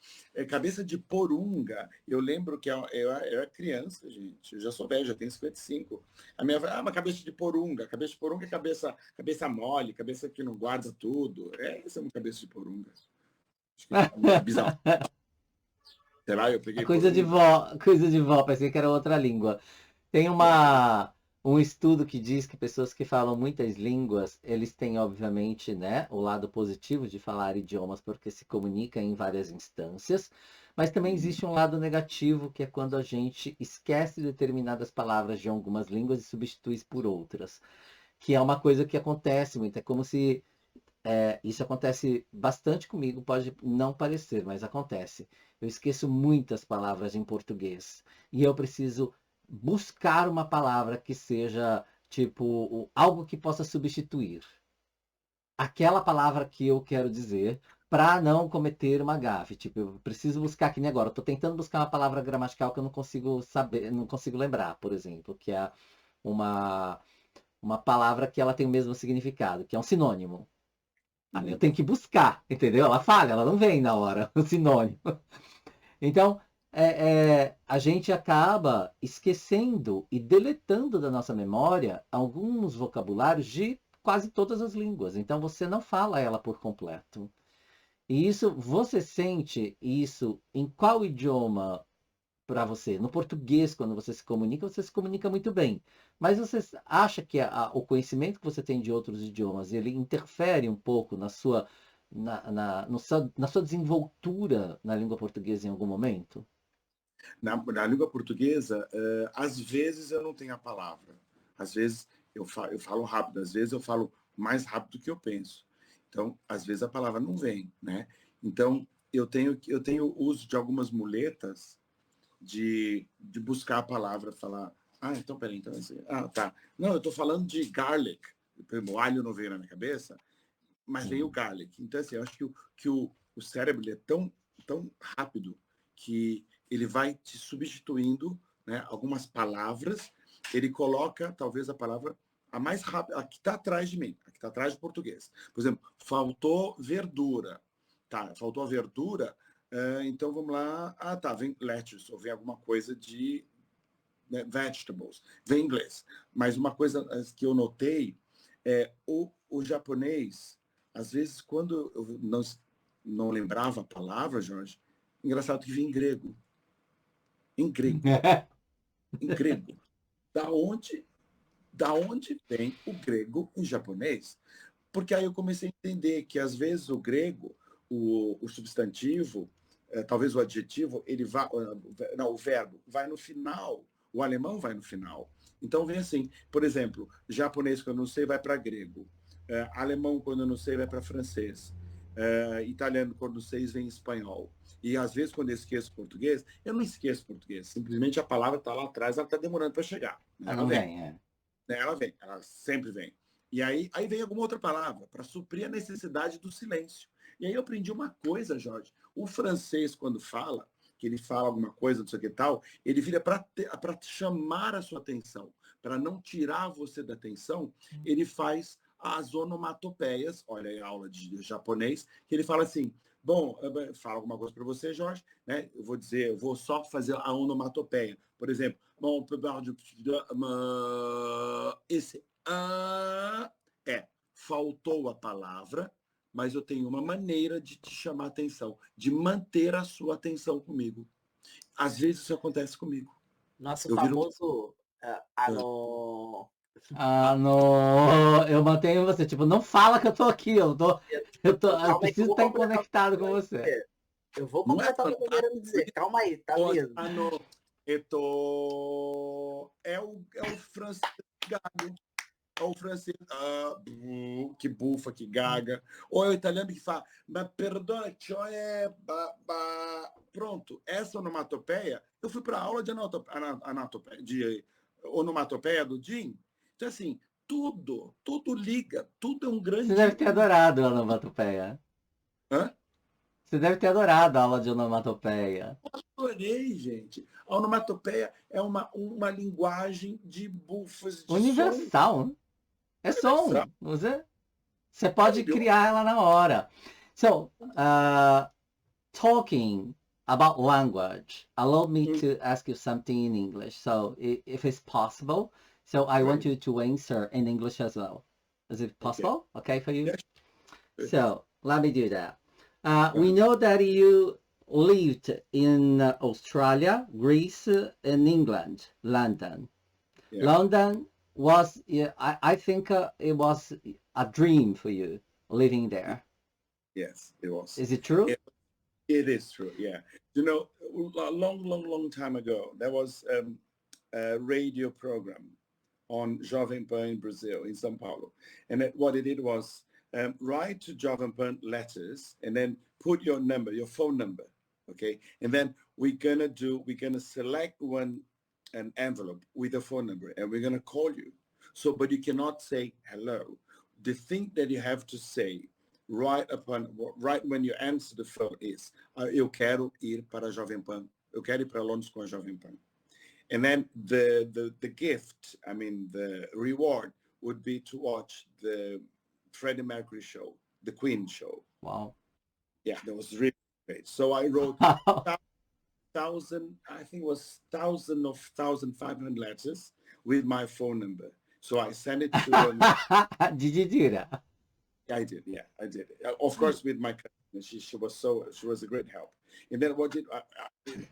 Cabeça de porunga, eu lembro que eu era criança, gente. Eu já sou velho, já tenho 55. A minha uma cabeça de porunga. Cabeça de porunga é cabeça mole, cabeça que não guarda tudo. Essa é uma cabeça de porunga. É bizarro. Sei lá, eu peguei Coisa de vó, pensei que era outra língua. Tem um estudo que diz que pessoas que falam muitas línguas, eles têm, obviamente, né, o lado positivo de falar idiomas porque se comunica em várias instâncias, mas também existe um lado negativo, que é quando a gente esquece determinadas palavras de algumas línguas e substitui por outras, que é uma coisa que acontece muito, é como se... isso acontece bastante comigo, pode não parecer, mas acontece. Eu esqueço muitas palavras em português e eu preciso buscar uma palavra que seja tipo algo que possa substituir aquela palavra que eu quero dizer para não cometer uma gafe. Tipo, eu preciso buscar aqui agora. Estou tentando buscar uma palavra gramatical que eu não consigo saber, não consigo lembrar, por exemplo, que é uma palavra que ela tem o mesmo significado, que é um sinônimo. Aí eu tenho que buscar, entendeu? Ela falha, ela não vem na hora, o sinônimo. Então, a gente acaba esquecendo e deletando da nossa memória alguns vocabulários de quase todas as línguas. Então, você não fala ela por completo. E isso, você sente isso em qual idioma para você? No português, quando você se comunica muito bem. Mas você acha que o conhecimento que você tem de outros idiomas, ele interfere um pouco na sua, na sua desenvoltura na língua portuguesa em algum momento? Na língua portuguesa, às vezes eu não tenho a palavra. Às vezes eu falo rápido, às vezes eu falo mais rápido do que eu penso. Então, às vezes a palavra não vem, né? Então, eu tenho uso de algumas muletas de buscar a palavra, falar, então, peraí, então, assim, tá. Não, eu estou falando de garlic. O alho não veio na minha cabeça, mas veio o garlic. Então, assim, eu acho que o cérebro ele é tão rápido que ele vai te substituindo, né, algumas palavras, ele coloca, talvez, a palavra a mais rápida, a que está atrás de mim, a que está atrás do português. Por exemplo, faltou verdura. Tá, faltou a verdura, então vamos lá. Tá, vem lettuce, ou vem alguma coisa de, né, vegetables, vem em inglês. Mas uma coisa que eu notei é o japonês, às vezes, quando eu não lembrava a palavra, Jorge, engraçado que vinha em grego. Em grego. Em grego. Da onde vem o grego em japonês? Porque aí eu comecei a entender que, às vezes, o grego, o substantivo, talvez o adjetivo, ele vai, não, o verbo vai no final, o alemão vai no final. Então, vem assim, por exemplo, japonês, quando eu não sei, vai para grego. Alemão, quando eu não sei, vai para francês. Italiano, quando eu não sei, vem espanhol. E, às vezes, quando eu esqueço português, eu não esqueço português. Simplesmente a palavra está lá atrás, ela está demorando para chegar. Ela vem, é. Ela vem, ela sempre vem. E aí vem alguma outra palavra para suprir a necessidade do silêncio. E aí eu aprendi uma coisa, Jorge. O francês, quando fala, que ele fala alguma coisa, não sei o que tal, ele vira para chamar a sua atenção, para não tirar você da atenção, ele faz as onomatopeias, olha aí a aula de japonês, que ele fala assim, bom, fala alguma coisa para você, Jorge, né? Eu vou só fazer a onomatopeia. Por exemplo, bom, esse faltou a palavra, mas eu tenho uma maneira de te chamar a atenção, de manter a sua atenção comigo. Às vezes isso acontece comigo. Nosso Eu viro... famoso Eu mantenho você, tipo, não fala que eu tô aqui, eu Calma aí que eu preciso vou estar completar o que conectado eu com ia você. dizer. Eu vou Não é completar o que eu quero dizer. Calma aí, tá vindo. É o francês gago. É o francês que bufa, que gaga. Ou é o italiano que fala, mas perdona, cioè, pronto. Essa onomatopeia, eu fui para a aula de onomatopeia do Jim. Então, assim, tudo liga, tudo é um Você grande... deve ter adorado a onomatopeia. Hã? Você deve ter adorado a aula de onomatopeia. Adorei, gente. A onomatopeia é uma linguagem de bufas, de som Universal, né? É universal. som. Você pode criar ela na hora. So, talking about language, allow me to ask you something in English. So, if it's possible, so I want you to answer in English as well. Is it possible? Okay for you? Yes. So, let me do that. We know that you lived in Australia, Greece, and England, London. Yeah. London was, I think it was a dream for you living there. Yes, it was. Is it true? It is true, yeah. You know, a long time ago, there was a radio program on Jovem Pan in Brazil, in São Paulo. And what it did was write to Jovem Pan letters and then put your number, your phone number, okay? And then we're gonna select an envelope with a phone number and we're gonna call you. So, but you cannot say hello. The thing that you have to say right when you answer the phone is, eu quero ir para a Jovem Pan. Eu quero ir para Londres com a Jovem Pan. And then the gift, I mean, the reward would be to watch the Freddie Mercury show, the Queen show. Wow. Yeah, that was really great. So I wrote 1,500 letters with my phone number. So I sent it to Did you do that? I did, yeah, I did. Of course, with my cousin, she was a great help. And then what did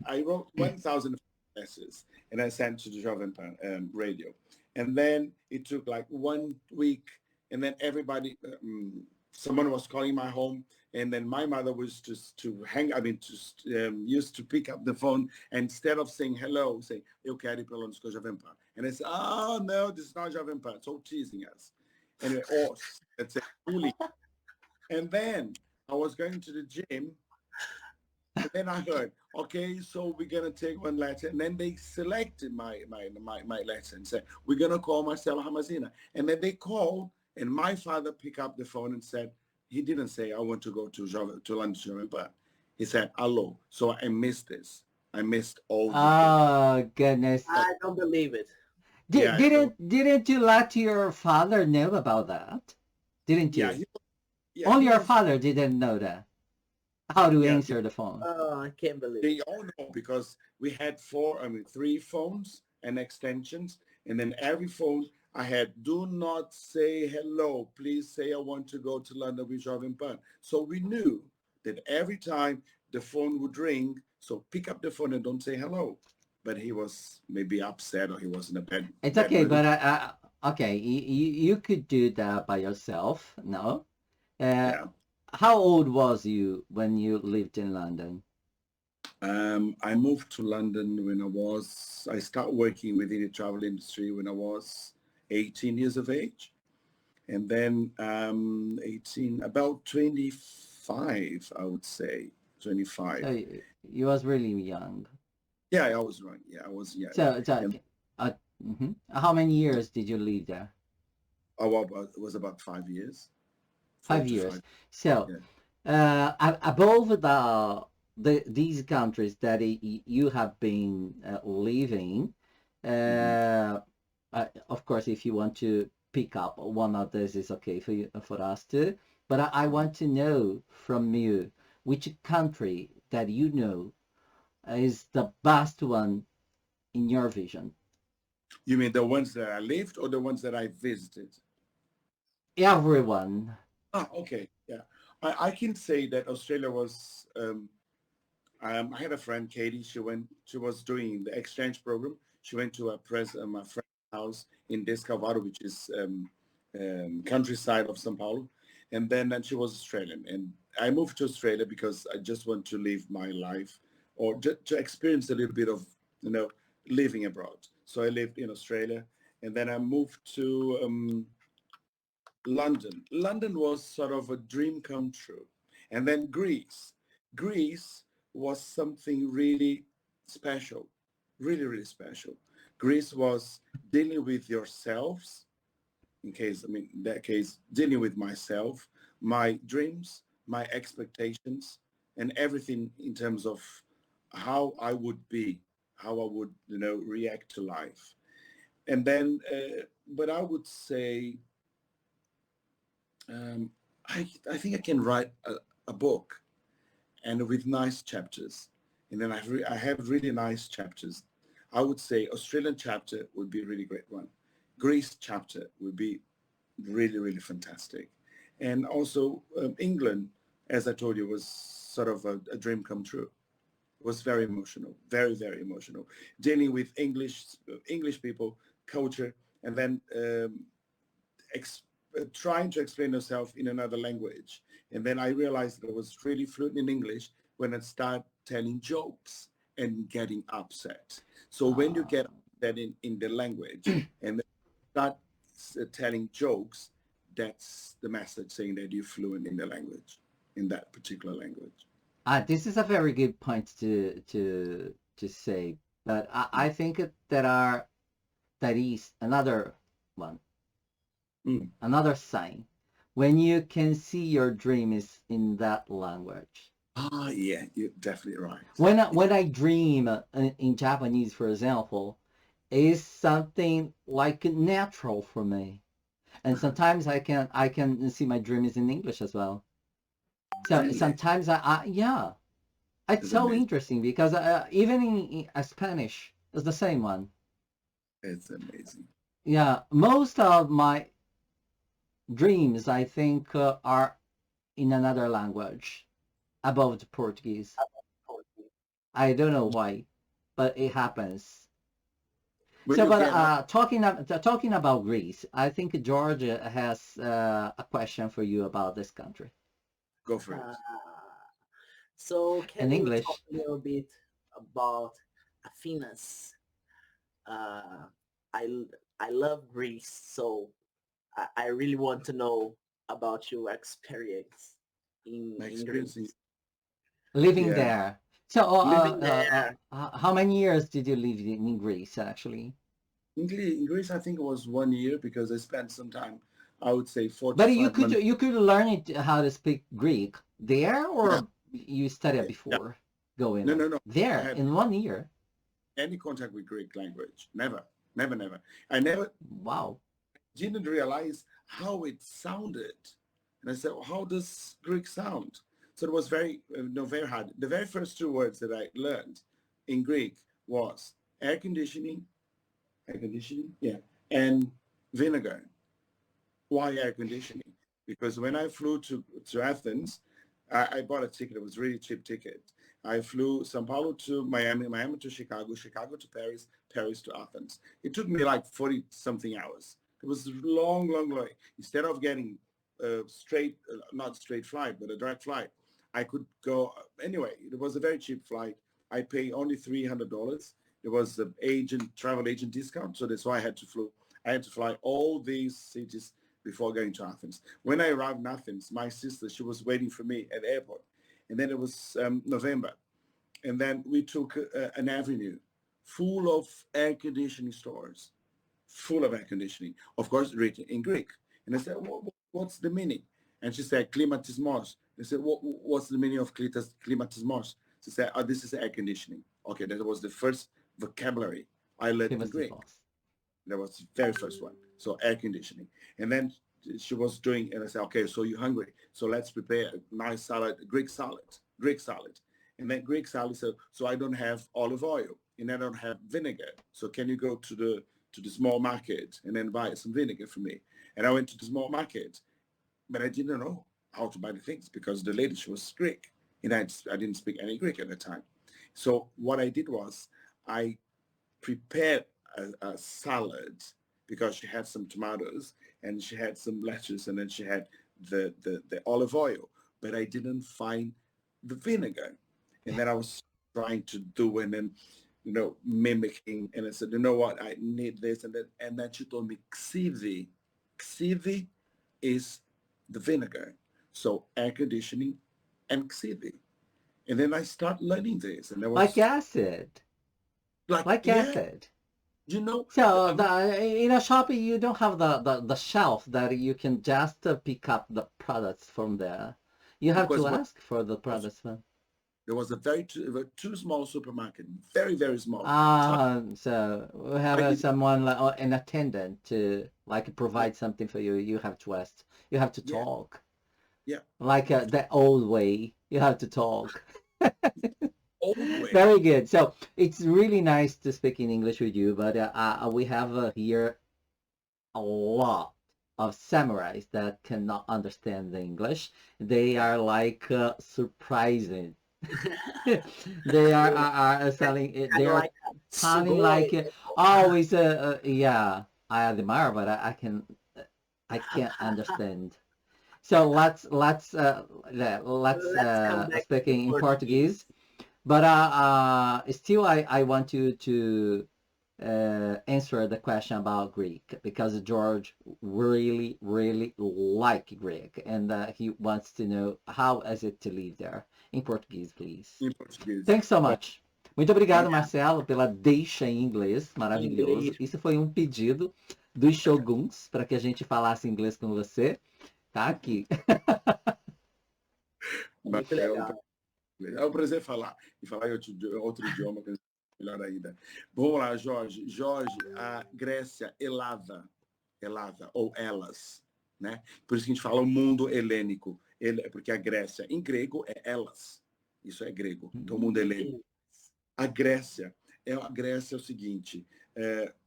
I wrote 1,000 letters, and I sent to the Jovem Pan radio. And then it took like 1 week, and then everybody, someone was calling my home, and then my mother was just used to pick up the phone, and instead of saying hello, say, eu quero ir pelo disco Jovem Pan. And I said, oh, no, this is not Jovem Pan. So teasing us. Anyway, or let's say, fully. And then I was going to the gym, and then I heard, okay, so we're gonna take one letter, and then they selected my letter and said, we're gonna call Marcelo Hamazina. And then they called, and my father picked up the phone and said, he didn't say, I want to go to London, but he said, hello. So I missed this. I missed all the Oh, goodness. I don't believe it. Yeah, Didn't you let your father know about that? Didn't you? Yeah, Only your father didn't know that. How to answer the phone. Oh, I can't believe it. They all know because we had 3 phones and extensions, and then every phone I had, do not say hello, please say I want to go to London with Jovem Pan. So we knew that every time the phone would ring, so pick up the phone and don't say hello. But he was maybe upset, or he was in a bad. It's okay, but okay, you could do that by yourself, no? Yeah. How old was you when you lived in London? I moved to London when I started working within the travel industry when I was 18 years of age. And then 18, about 25, I would say, 25. So you was really young. Yeah, I was right. Yeah, I was young. So how many years did you live there? It was about 5 years. 5 years. So above these countries that you have been living, of course, if you want to pick up one of those, is okay for us too. But I want to know from you which country that you know is the best one in your vision. You mean the ones that I lived or the ones that I visited? Everyone. Okay. Yeah. I can say that Australia was, I had a friend, Katie, she was doing the exchange program. She went to my friend's house in Descalvado, which is countryside of São Paulo. And then she was Australian. And I moved to Australia because I just want to live my life, or to experience a little bit of, living abroad. So I lived in Australia, and then I moved to London. London was sort of a dream come true. And then Greece. Greece was something really special, really, really special. Greece was dealing with yourselves, in that case, dealing with myself, my dreams, my expectations, and everything in terms of how I would be, how I would, react to life. And then, but I would say, I think I can write a book, and with nice chapters. And then I have really nice chapters. I would say Australian chapter would be a really great one. Greece chapter would be really, really fantastic. And also England, as I told you, was sort of a dream come true. It was very emotional, very, very emotional. Dealing with English people, culture, and then trying to explain yourself in another language. And then I realized that I was really fluent in English when I started telling jokes and getting upset. So when you get upset in the language and start telling jokes, that's the message saying that you're fluent in the language, in that particular language. This is a very good point to say, but I think that is another one. Another sign when you can see your dream is in that language. Yeah, you're definitely right. When I dream in Japanese, for example, is something like natural for me, and sometimes I can see my dream is in English as well. So really? Sometimes it's so amazing. Interesting because even in Spanish is the same one. It's amazing. Yeah, most of my dreams, I think, are in another language above the Portuguese. I don't know why. but it happens. When So, you but get up, talking about Greece, I think Georgia has a question for you about this country go for it. Uh, so in can you talk English. a little bit about Athenas? Uh, I I love Greece, so I really want to know about your experience My in experience in Greece. Living yeah, there. So, Living there, how many years did you live in Greece, actually? in Greece, I think it was 1 year because I spent some time. I would say four to But you five could months. you could learn it how to speak Greek there, Yeah, or you studied yeah. before going No, there? no, no. I There had in 1 year. any contact with Greek language. Never, never, never. I never Wow. didn't realize how it sounded. And I said, well, how does Greek sound? So it was very, no, very hard. The very first two words that I learned in Greek was air conditioning, yeah, and vinegar. Why air conditioning? Because when I flew to Athens, I bought a ticket. It was a really cheap ticket. I flew Sao Paulo to Miami, Miami to Chicago, Chicago to Paris, Paris to Athens. It took me like 40 something hours. It was long, long, long. Instead of getting a straight, not straight flight, but a direct flight, I could go anyway. It was a very cheap flight. I paid only $300. It was the travel agent discount, so that's why I had to fly all these cities before going to Athens. When I arrived in Athens, my sister, she was waiting for me at the airport. And then it was November. And then we took an avenue full of air conditioning stores, full of air conditioning, of course, written in Greek. And I said, what's the meaning? And she said, klimatismos. I said, what's the meaning of klimatismos? She said, oh, this is air conditioning. Okay, that was the first vocabulary I learned in Greek. Themistocles. That was the very first one. So air conditioning. And then she was doing, and I said, okay, so you're hungry. So let's prepare a nice salad, Greek salad. And then Greek salad, so I don't have olive oil and I don't have vinegar. So can you go to the small market and then buy some vinegar for me? And I went to the small market, but I didn't know how to buy the things because the lady, she was Greek. And I didn't speak any Greek at the time. So what I did was I prepared a salad because she had some tomatoes and she had some lettuce and then she had the olive oil, but I didn't find the vinegar. And then I was trying to do and then, mimicking. And I said, you know what, I need this. And then she told me, xivi. Xivi is the vinegar. So air conditioning and xivi. And then I start learning this. And I Like was acid. like, Like yeah, acid. you know, So I mean, in a shop, you don't have the shelf that you can just pick up the products from there. You have because to what ask for the was products. there was a too small supermarket, very, very small. So we have I did, someone like an attendant to like yeah, provide something for you. You have to ask. You have to yeah, talk yeah, like the old way. You have to talk. old way. Very good. So it's really nice to speak in English with you, but we have here a lot of samurais that cannot understand the English. They Yeah, are like surprising. They are selling it. kind They of are like a sounding sugoi. like always. Yeah, I admire, but I can't understand. So Let's come back speak to in Portuguese. Portuguese. But still, I want you to answer the question about Greek because George really, really like Greek and he wants to know how is it to live there. In Portuguese, please. in Portuguese. Thanks so Well, much. Muito obrigado, thank Marcelo, pela deixa em inglês, Em maravilhoso. inglês. Isso foi um pedido dos Shoguns para que a gente falasse inglês com você. Tá aqui. mas Muito legal. é um prazer falar e falar em outro idioma que é melhor ainda. Vamos lá, Jorge. Jorge, a Grécia elava ou elas, né? Por isso que a gente fala o mundo helênico, porque a Grécia em grego é elas. Isso é grego. Então o mundo helênico. A Grécia é o seguinte,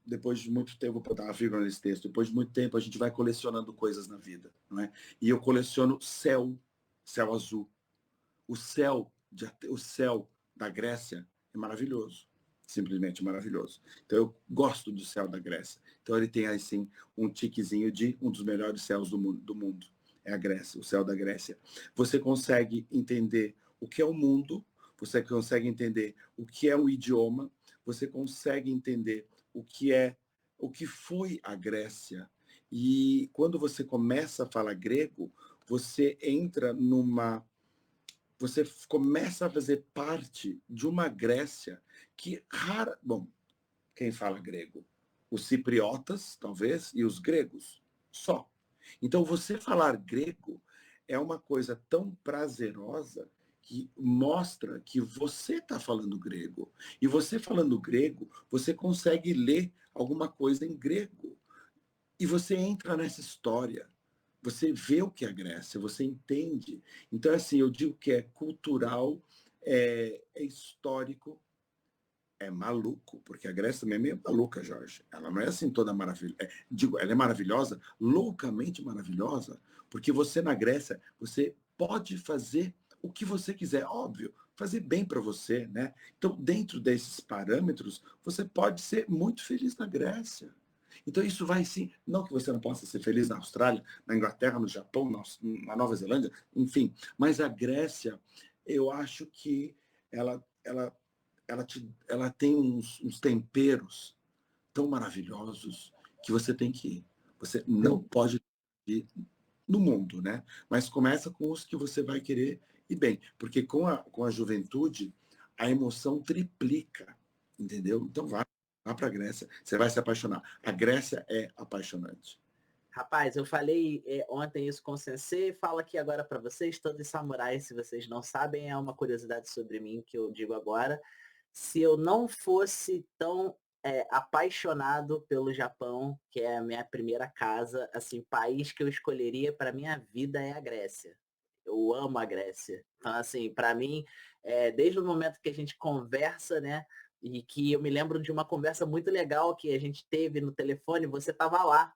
depois de muito tempo, eu estava afirmando nesse texto, depois de muito tempo a gente vai colecionando coisas na vida, não é? E eu coleciono céu azul. O céu da Grécia é maravilhoso. simplesmente maravilhoso. Então eu gosto do céu da Grécia. Então ele tem assim um tiquezinho de um dos melhores céus do mundo. É a Grécia, o céu da Grécia. Você consegue entender o que é o mundo, você consegue entender o que é o idioma, você consegue entender o que foi a Grécia. E quando você começa a falar grego, você entra você começa a fazer parte de uma Grécia que bom, quem fala grego? Os cipriotas, talvez, e os gregos, só. Então, você falar grego é uma coisa tão prazerosa que mostra que você está falando grego. E você falando grego, você consegue ler alguma coisa em grego. E você entra nessa história. Você vê o que é a Grécia, você entende. Então, assim, eu digo que é cultural, é histórico, é maluco, porque a Grécia também é meio maluca, Jorge. Ela não é assim toda maravilhosa. Digo, ela é maravilhosa, loucamente maravilhosa, porque você na Grécia, você pode fazer o que você quiser, óbvio, fazer bem para você, né? Então, dentro desses parâmetros, você pode ser muito feliz na Grécia. Então, isso vai sim, não que você não possa ser feliz na Austrália, na Inglaterra, no Japão, na Nova Zelândia, enfim, mas a Grécia, eu acho que ela tem uns temperos tão maravilhosos que você tem que ir. Você não pode ir no mundo, né? Mas começa com os que você vai querer ir bem. Porque com a juventude, a emoção triplica, entendeu? Então vá para a Grécia. Você vai se apaixonar. A Grécia é apaixonante. Rapaz, eu falei ontem isso com o Sensei, falo aqui agora para vocês, todos samurais, se vocês não sabem, é uma curiosidade sobre mim que eu digo agora. Se eu não fosse tão apaixonado pelo Japão, que é a minha primeira casa, assim, país que eu escolheria para minha vida é a Grécia. Eu amo a Grécia. Então, assim, para mim, desde o momento que a gente conversa, né, e que eu me lembro de uma conversa muito legal que a gente teve no telefone, você estava lá.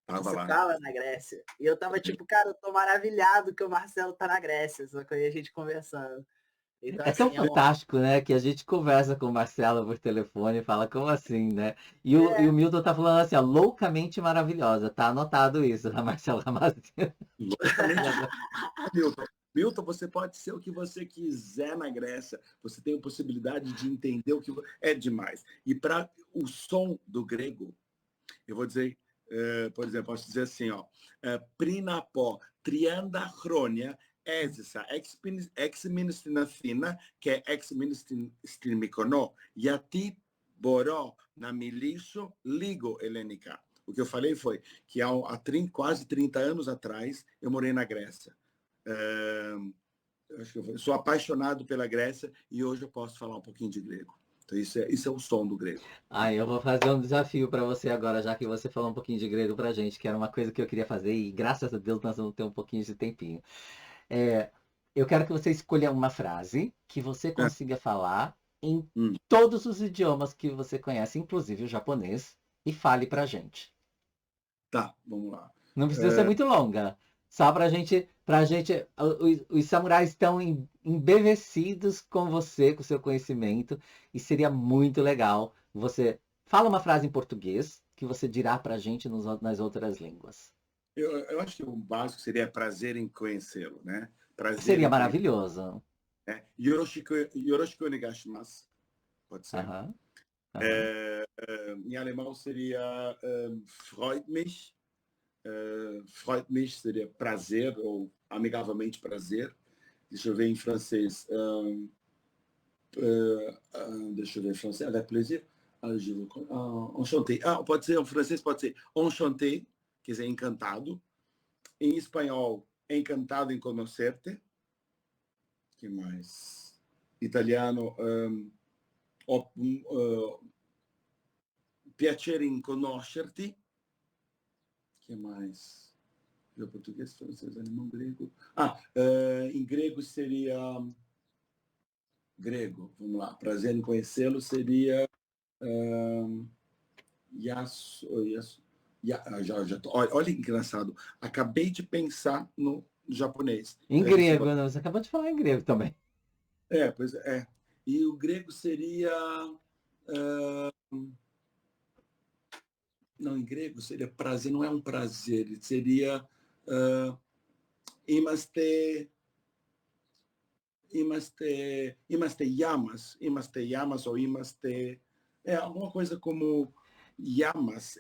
Tava Você lá. tava na Grécia. E eu tava tipo, cara, eu tô maravilhado que o Marcelo tá na Grécia. Só que aí a gente conversando. Então, É tão assim, fantástico, né? Que a gente conversa com o Marcelo por telefone e fala, como assim, né? E o Milton tá falando assim, ó, loucamente maravilhosa. Tá anotado isso, da Marcela Ramazzi. Loucamente, Milton. Milton, você pode ser o que você quiser na Grécia. Você tem a possibilidade de entender o que é demais. E para o som do grego, eu vou dizer, por exemplo, posso dizer assim, ó, Prinapó, Trianda Chronia, Έσυσα, έξιμην στην Αθήνα και έξιμην στην Μυκονό, γιατί μπορώ να μιλήσω λίγο ελληνικά. O que eu falei foi que quase 30 anos atrás eu morei na Grécia. Eu sou apaixonado pela Grécia e hoje eu posso falar um pouquinho de grego. Então isso é o som do grego. Ah, eu vou fazer um desafio para você agora, já que você falou um pouquinho de grego pra gente, que era uma coisa que eu queria fazer e graças a Deus nós vamos ter um pouquinho de tempinho. É, eu quero que você escolha uma frase que você É. consiga falar em Hum. todos os idiomas que você conhece, inclusive o japonês, e fale pra gente. Tá, vamos lá. Não precisa ser muito longa. Só os samurais estão embevecidos com você, com seu conhecimento, e seria muito legal. Você fala uma frase em português que você dirá pra gente nas outras línguas. Eu acho que o básico seria prazer em conhecê-lo, né? Prazer Seria em conhecê-lo. maravilhoso. Yoroshiku onegaishimasu. Pode ser. Aham. Aham. Em alemão seria freut mich. Freut mich seria prazer ou amigavelmente prazer. Deixa eu ver em francês. Deixa eu ver em francês. Avec plaisir. Enchanté. Pode ser em francês, pode ser enchanté, quer dizer, encantado. Em espanhol, encantado em conhecerte. Que mais? Italiano, piacere in conoscerti. Que mais? Português, francês, alemão, grego. Em grego seria... Grego, vamos lá. Prazer em conhecê-lo seria... Olha que engraçado. Acabei de pensar no japonês. Em grego, né? Você acabou de falar em grego também. Pois é. E o grego seria Não, em grego seria prazer, não é um prazer, seria imaste, imaste yamas ou imaste, alguma coisa como yamas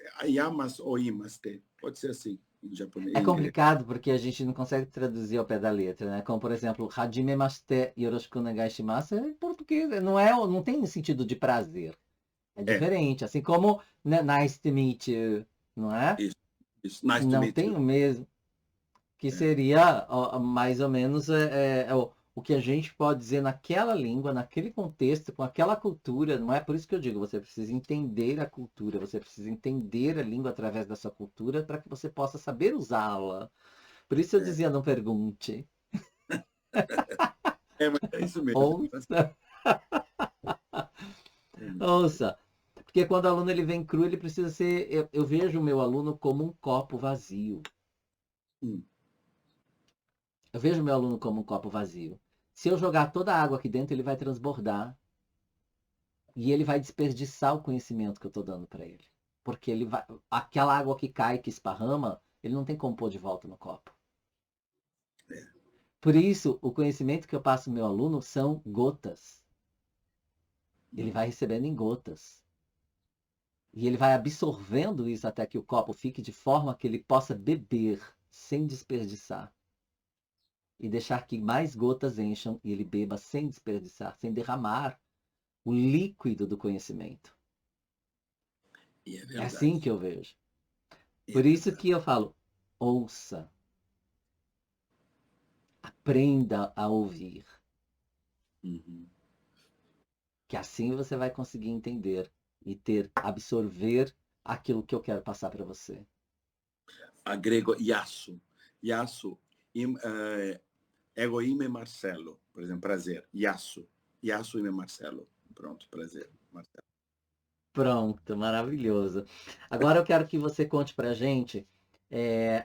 ou imaste, pode ser assim em japonês, É em grego. complicado porque a gente não consegue traduzir ao pé da letra, né? Como, por exemplo, Hajimemashite Yoroshiku Onegai shimasu é em português, não tem sentido de prazer. É É, diferente, assim como né, nice to meet you, não é? isso, isso. Nice to Não meet tem you. o mesmo, que É, seria ó, mais ou menos o que a gente pode dizer naquela língua, naquele contexto, com aquela cultura, não é? Por isso que eu digo, você precisa entender a cultura, você precisa entender a língua através da sua cultura para que você possa saber usá-la. Por isso eu é. dizia, não pergunte. Mas é isso mesmo. Ouça, É muito bom. ouça. Porque quando o aluno ele vem cru, ele precisa ser. Eu vejo o meu aluno como um copo vazio. Hum, Eu vejo o meu aluno como um copo vazio. Se eu jogar toda a água aqui dentro, ele vai transbordar e ele vai desperdiçar o conhecimento que eu estou dando para ele. Porque ele vai, aquela água que cai, que esparrama, ele não tem como pôr de volta no copo. Por isso, o conhecimento que eu passo ao meu aluno são gotas. Ele vai recebendo em gotas. E ele vai absorvendo isso até que o copo fique de forma que ele possa beber sem desperdiçar. E deixar que mais gotas encham e ele beba sem desperdiçar, sem derramar o líquido do conhecimento. E é É assim verdade. que eu vejo. E é Por isso verdade. que eu falo, ouça, aprenda a ouvir, Uhum. que assim você vai conseguir entender e absorver aquilo que eu quero passar para você. A grego yasu. Yasu, ego ime Marcelo, por exemplo, prazer. Yasu. Yasu ime Marcelo. Pronto, prazer. Marcelo. Pronto, maravilhoso. Agora eu quero que você conte para a gente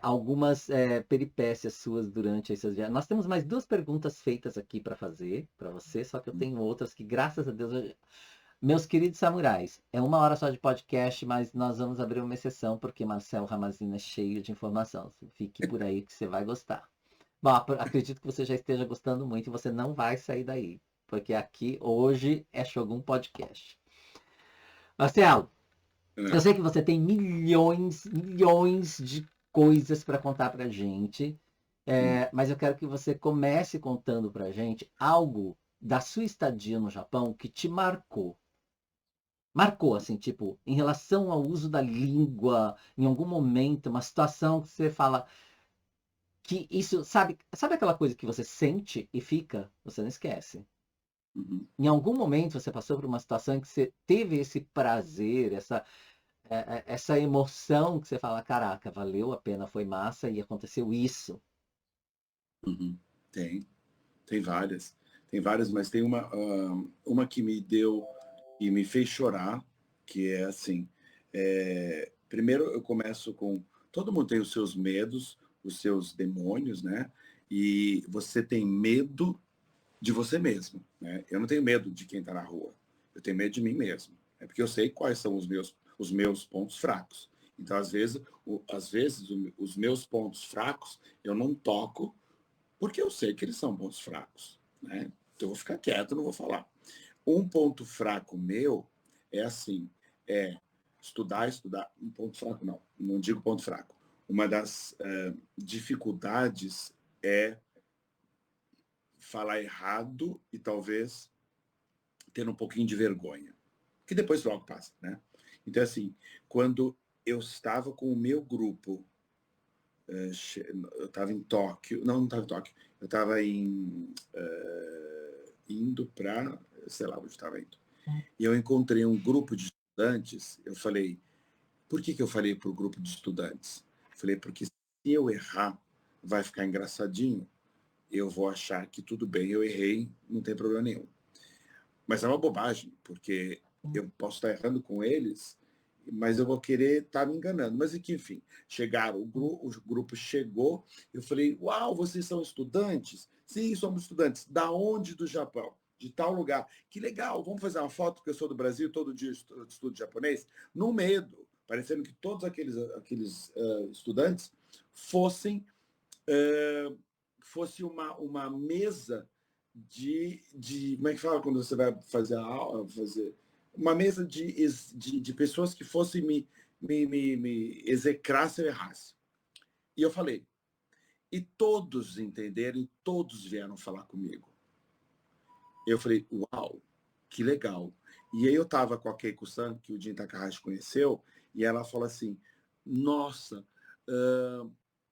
algumas peripécias suas durante essas viagens. Nós temos mais duas perguntas feitas aqui para fazer para você, só que eu tenho outras que, graças a Deus, meus queridos samurais, é 1 hora só de podcast, mas nós vamos abrir uma exceção porque Marcel Ramazina é cheio de informação. Fique por aí que você vai gostar. Bom, acredito que você já esteja gostando muito e você não vai sair daí, porque aqui hoje é Shogun Podcast. Marcelo, eu É. sei que você tem milhões, milhões de coisas para contar para gente, mas eu quero que você comece contando para gente algo da sua estadia no Japão que te marcou. Marcou, assim, tipo, em relação ao uso da língua, em algum momento, uma situação que você fala que isso, sabe aquela coisa que você sente e fica, você não esquece. Uhum. Em algum momento você passou por uma situação em que você teve esse prazer, essa emoção que você fala, caraca, valeu a pena, foi massa e aconteceu isso. Uhum. Tem várias. Tem várias, mas tem uma que me deu e me fez chorar, que é assim. Primeiro eu começo com. Todo mundo tem os seus medos, os seus demônios, né? E você tem medo de você mesmo, né? Eu não tenho medo de quem está na rua. Eu tenho medo de mim mesmo. É porque eu sei quais são os meus pontos fracos. Então, às vezes, os meus pontos fracos eu não toco porque eu sei que eles são pontos fracos, né? Então, eu vou ficar quieto, não vou falar. Um ponto fraco meu é assim, estudar. Um ponto fraco, não digo ponto fraco. Uma das dificuldades é falar errado e talvez ter um pouquinho de vergonha, que depois logo passa, né? Então, assim, quando eu estava com o meu grupo, eu estava em Tóquio, não estava em Tóquio, eu estava indo para, sei lá onde estava indo, e eu encontrei um grupo de estudantes, eu falei, por que eu falei para o grupo de estudantes? Eu falei, porque se eu errar, vai ficar engraçadinho, eu vou achar que tudo bem, eu errei, não tem problema nenhum. Mas é uma bobagem, porque eu posso estar errando com eles, mas eu vou querer estar me enganando. Mas, enfim, chegaram, o grupo chegou, eu falei, uau, vocês são estudantes? Sim, somos estudantes. Da onde do Japão? de tal lugar. Que legal, vamos fazer uma foto, porque eu sou do Brasil, todo dia eu estudo japonês, no medo, parecendo que todos aqueles estudantes fossem fosse uma mesa de. Como é que fala quando você vai fazer a aula? Uma mesa de pessoas que fossem me execrar se eu errasse. E eu falei. E todos entenderam, e todos vieram falar comigo. Eu falei, uau, que legal. E aí eu estava com a Keiko-san, que o Jin Takahashi conheceu, e ela falou assim, nossa,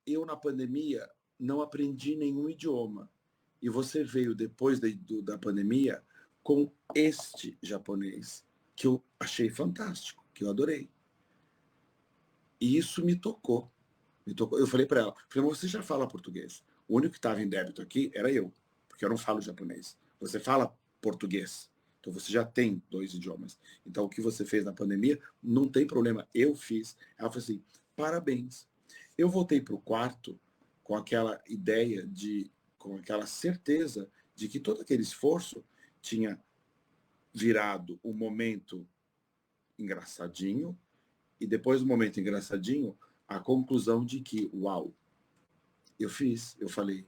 eu na pandemia não aprendi nenhum idioma. E você veio depois da pandemia com este japonês, que eu achei fantástico, que eu adorei. E isso me tocou. Eu falei para ela, você já fala português. O único que estava em débito aqui era eu, porque eu não falo japonês. Você fala português. Então você já tem 2 idiomas. Então o que você fez na pandemia, não tem problema. Eu fiz. Ela falou assim, parabéns. Eu voltei para o quarto com aquela ideia com aquela certeza de que todo aquele esforço tinha virado um momento engraçadinho e depois do momento engraçadinho, a conclusão de que, uau, eu fiz, eu falei,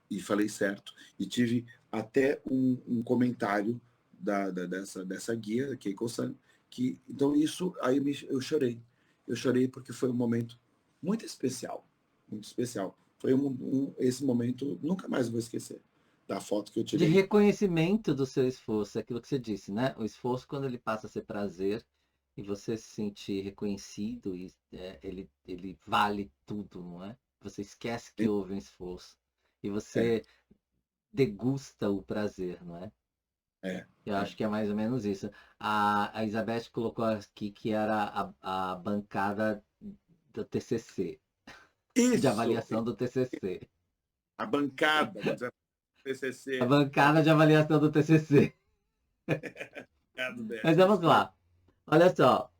e falei certo. E tive até um comentário dessa guia, da Keiko-san, que, então isso, aí eu chorei. Eu chorei porque foi um momento muito especial, muito especial. Foi esse momento, nunca mais vou esquecer, da foto que eu De tirei. reconhecimento do seu esforço, é aquilo que você disse, né? O esforço, quando ele passa a ser prazer e você se sentir reconhecido, ele vale tudo, não é? Você esquece que houve um esforço e você degusta o prazer, não é? Eu acho que é mais ou menos isso. A Isabeth colocou aqui que era a bancada do TCC, de Isso! avaliação do TCC. A bancada do TCC. A bancada de avaliação do TCC. Mas vamos lá. Olha só,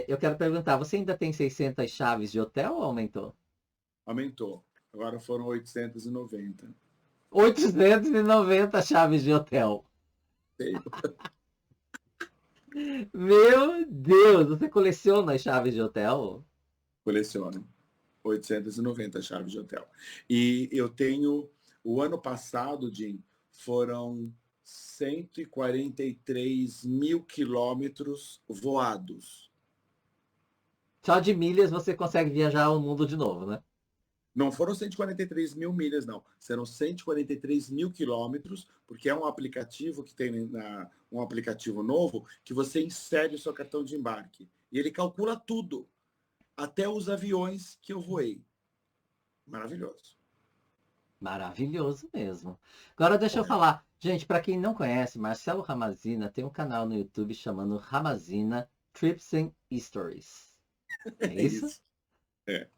eu quero perguntar, você ainda tem 600 chaves de hotel ou aumentou? Aumentou. Agora foram 890. 890 chaves de hotel. Tenho. Meu Deus, você coleciona as chaves de hotel? Coleciono. 890 chaves de hotel. E eu tenho, o ano passado, Jim, foram 143 mil quilômetros voados. Só de milhas você consegue viajar o mundo de novo, né? Não foram 143 mil milhas, não. Serão 143 mil quilômetros, porque é um aplicativo que tem um aplicativo novo que você insere o seu cartão de embarque. E ele calcula tudo, até os aviões que eu voei. Maravilhoso. Maravilhoso mesmo. Agora deixa eu falar. Gente, para quem não conhece, Marcelo Ramazina tem um canal no YouTube chamado Ramazina Trips and Stories. É isso? É.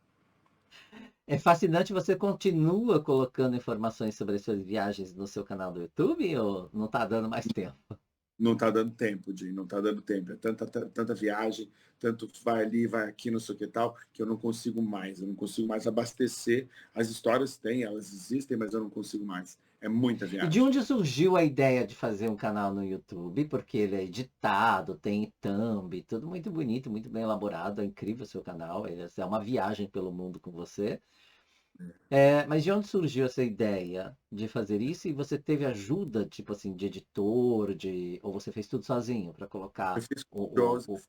É fascinante, você continua colocando informações sobre as suas viagens no seu canal do YouTube ou não está dando mais tempo? Não está dando tempo, Jim, não está dando tempo. É tanta viagem, tanto vai ali, vai aqui, não sei o que tal, que eu não consigo mais. Eu não consigo mais abastecer. As histórias têm, elas existem, mas eu não consigo mais. É muita E viagem. de onde surgiu a ideia de fazer um canal no YouTube? Porque ele é editado, tem thumb, tudo muito bonito, muito bem elaborado. É incrível o seu canal. É uma viagem pelo mundo com você. Mas de onde surgiu essa ideia de fazer isso? E você teve ajuda, tipo assim, de editor, ou você fez tudo sozinho para colocar Eu fiz com o o... Joseph,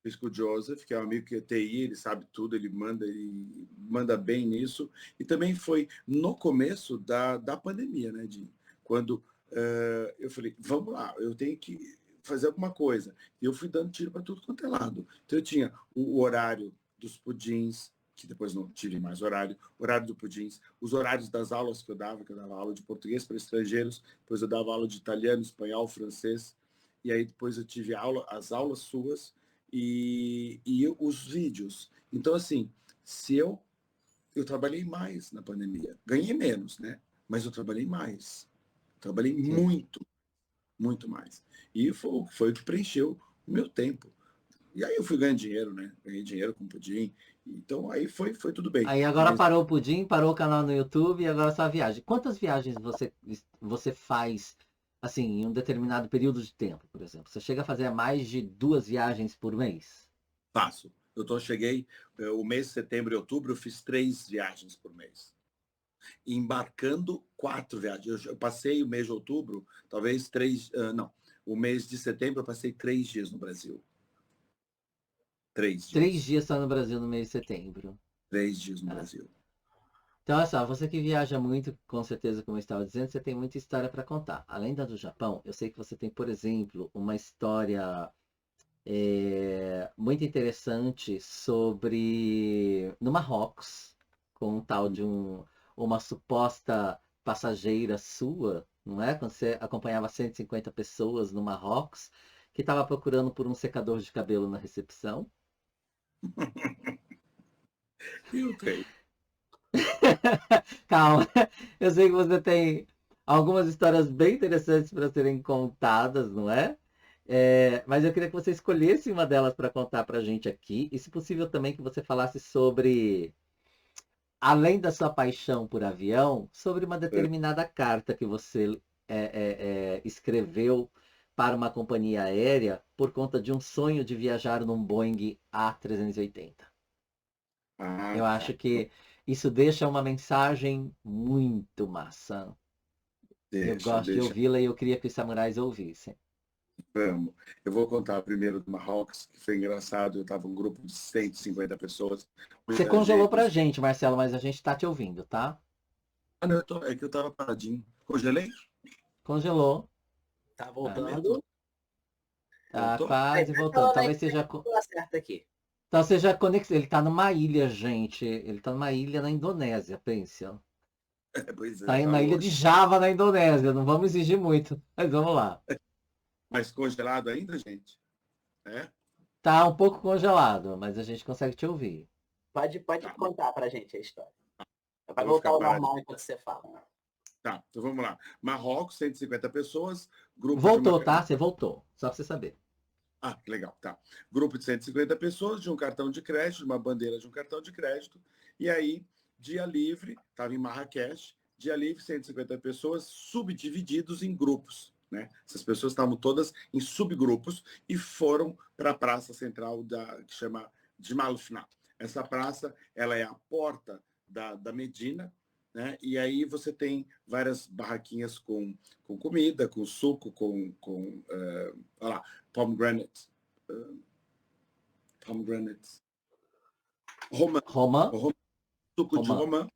fiz com o Joseph, que é um amigo que é TI, ele sabe tudo, ele manda bem nisso. E também foi no começo da pandemia, né, Jim? Quando eu falei, vamos lá, eu tenho que fazer alguma coisa. E eu fui dando tiro para tudo quanto é lado. Então eu tinha o horário dos pudins, que depois não tive mais horário do pudins, os horários das aulas que eu dava aula de português para estrangeiros, depois eu dava aula de italiano, espanhol, francês, e aí depois eu tive as aulas suas e os vídeos. Então, assim, se eu trabalhei mais na pandemia, ganhei menos, né? Mas eu trabalhei mais. Trabalhei muito, muito mais. E foi o que preencheu o meu tempo. E aí eu fui ganhando dinheiro, né? Ganhei dinheiro com pudim. Então aí foi tudo bem. Aí agora Mas parou o pudim, parou o canal no YouTube e agora só a viagem. Quantas viagens você faz Assim, em um determinado período de tempo, por exemplo? Você chega a fazer mais de 2 viagens por mês? Faço. Cheguei, o mês de setembro e outubro, eu fiz 3 viagens por mês. Embarcando 4 viagens. Eu passei o mês de outubro, talvez 3, não. O mês de setembro eu passei 3 dias no Brasil. 3 3 dias. dias só no Brasil no mês de setembro. 3 dias no Ah. Brasil. Então, olha só, você que viaja muito, com certeza, como eu estava dizendo, você tem muita história para contar. Além da do Japão, eu sei que você tem, por exemplo, uma história muito interessante sobre no Marrocos, com um tal de uma suposta passageira sua, não é? Quando você acompanhava 150 pessoas no Marrocos, que estava procurando por um secador de cabelo na recepção. Eu tenho. Calma, eu sei que você tem algumas histórias bem interessantes para serem contadas, não é? Mas eu queria que você escolhesse uma delas para contar para a gente aqui, e se possível também que você falasse sobre, além da sua paixão por avião, sobre uma determinada carta que você escreveu para uma companhia aérea por conta de um sonho de viajar num Boeing A380. Ah, Eu acho tá. que isso deixa uma mensagem muito massa. Eu Deixa, gosto de deixa. ouvi-la e eu queria que os samurais ouvissem. Vamos. Eu vou contar primeiro do Marrocos, que foi engraçado. Eu estava um grupo de 150 pessoas, Você muita congelou gente. pra gente, Marcelo, mas a gente tá te ouvindo, tá? Ah, não, é que eu estava paradinho. Congelei? Congelou. Tá Tá, Também tô. voltando. tá Voltou? Aí, quase tá voltando. falando aí Talvez que seja. tudo acerta aqui. Então seja conexão. Ele tá numa ilha, gente. Ele tá numa ilha na Indonésia, pensa. Pois Tá é, tá na ilha de longe. Java, na Indonésia. Não vamos exigir muito, mas vamos lá. Mas congelado ainda, gente? É? Tá um pouco congelado, mas a gente consegue te ouvir. Pode Tá, contar pra gente a história. Vai eu vou voltar ficar ao paradinho. normal enquanto você fala. Tá, então vamos lá. Marrocos, 150 pessoas, grupo de uma. Voltou, tá? Você voltou. Só pra você saber. Ah, que legal, tá. Grupo de 150 pessoas, de um cartão de crédito, de uma bandeira de um cartão de crédito. E aí, dia livre, estava em Marrakech, dia livre, 150 pessoas, subdivididos em grupos. Né? Essas pessoas estavam todas em subgrupos e foram para a praça central que chama de Malfna. Essa praça ela é a porta da Medina, né? E aí você tem várias barraquinhas com comida, com suco, olha lá, pomegranate, pomegranate, romã, Roma, suco de Roma.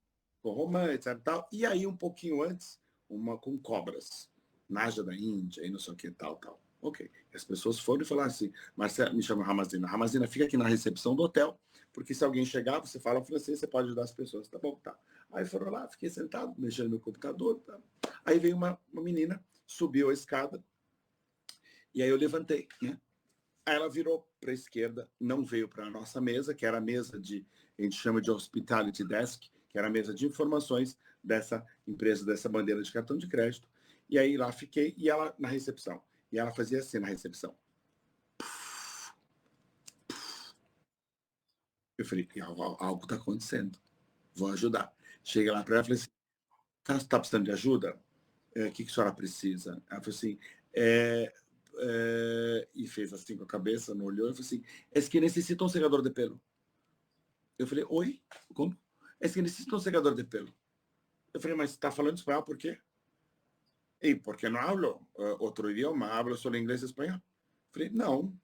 romã, etc. Tal. E aí, um pouquinho antes, uma com cobras, Naja da Índia, e não sei o que, tal, tal. Ok. As pessoas foram e falaram assim, Marcelo, me chama Ramazina. Ramazina, fica aqui na recepção do hotel, porque se alguém chegar, você fala francês, você pode ajudar as pessoas. Tá bom, tá. Aí foram lá, fiquei sentado, mexendo no meu computador. Tá. Aí veio uma menina, subiu a escada, e aí eu levantei, né? Aí ela virou para a esquerda, não veio para a nossa mesa, que era a mesa a gente chama de Hospitality Desk, que era a mesa de informações dessa empresa, dessa bandeira de cartão de crédito. E aí lá fiquei, e ela na recepção. E ela fazia assim na recepção. Eu falei, algo está acontecendo, vou ajudar. Cheguei lá para ela e falei assim, você está precisando de ajuda? O que a senhora precisa? Ela falou assim, e fez assim com a cabeça, não olhou, e falou assim, é que necessita um secador de pelo. Eu falei, oi? Como? É que necessita um secador de pelo. Eu falei, mas está falando espanhol por quê? E porque não hablo outro idioma, hablo só inglês e espanhol. Eu falei, não,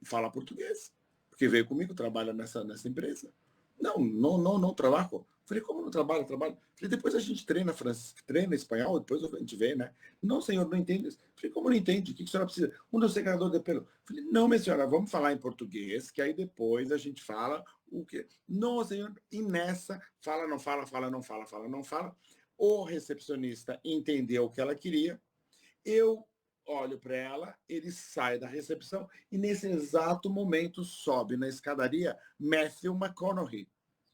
fala português. Porque veio comigo, trabalha nessa empresa. Não trabalho. Falei, como não trabalho? Trabalho. Falei, depois a gente treina francês, treina espanhol, depois a gente vê, né? Não, senhor, não entende. Falei, como não entende? O que a senhora precisa? Um secador de pelo. Falei, não, minha senhora, vamos falar em português, que aí depois a gente fala o quê? Não, senhor, e nessa, fala, não fala, fala, não fala, fala, não fala. O recepcionista entendeu o que ela queria. Eu olho para ela, ele sai da recepção e nesse exato momento sobe na escadaria Matthew McConaughey,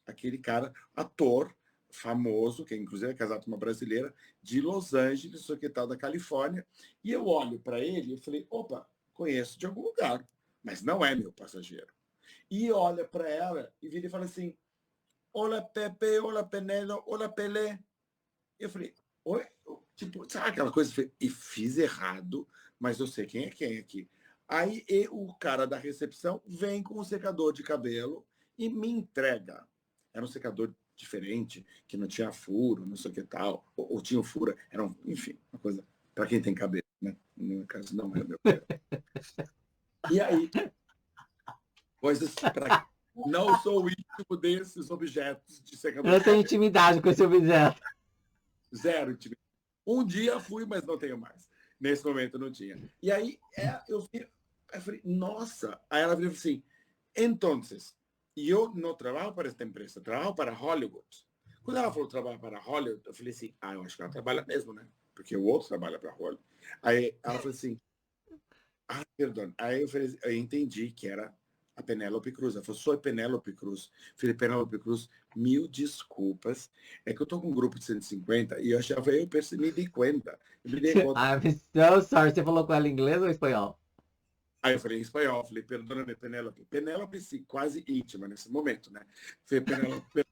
aquele cara, ator famoso, que inclusive é casado com uma brasileira, de Los Angeles, só que tal da Califórnia, e eu olho para ele e falei, opa, conheço de algum lugar, mas não é meu passageiro. E olha para ela e vira e fala assim, olá Pepe, olá Penelo, olá Pelé. Eu falei, oi? Tipo, sabe aquela coisa? E fiz errado, mas eu sei quem é aqui. Aí o cara da recepção vem com um secador de cabelo e me entrega. Era um secador diferente, que não tinha furo, não sei o que tal. Ou tinha furo, era enfim, uma coisa para quem tem cabelo, né? No meu caso, não é meu cabelo. E aí, coisas para não sou íntimo desses objetos de secador. Eu tenho intimidade com esse objeto. Zero intimidade. Um dia fui, mas não tenho mais. Nesse momento não tinha. E aí eu falei, nossa. Aí ela virou assim, entonces, eu não trabalho para esta empresa, trabalho para Hollywood. Quando ela falou trabalho para Hollywood, eu falei assim, eu acho que ela trabalha mesmo, né? Porque o outro trabalha para Hollywood. Aí ela falou assim, perdão. Aí eu entendi que era a Penélope Cruz. Ela falou, sou a Penélope Cruz. Falei, Penélope Cruz, mil desculpas. É que eu tô com um grupo de 150 e eu achava, me dei conta. Eu me dei conta. I'm so sorry. Você falou com ela em inglês ou em espanhol? Aí eu falei em espanhol, falei, perdona-me, Penélope. Penélope, sim, quase íntima nesse momento, né? Falei, Penélope,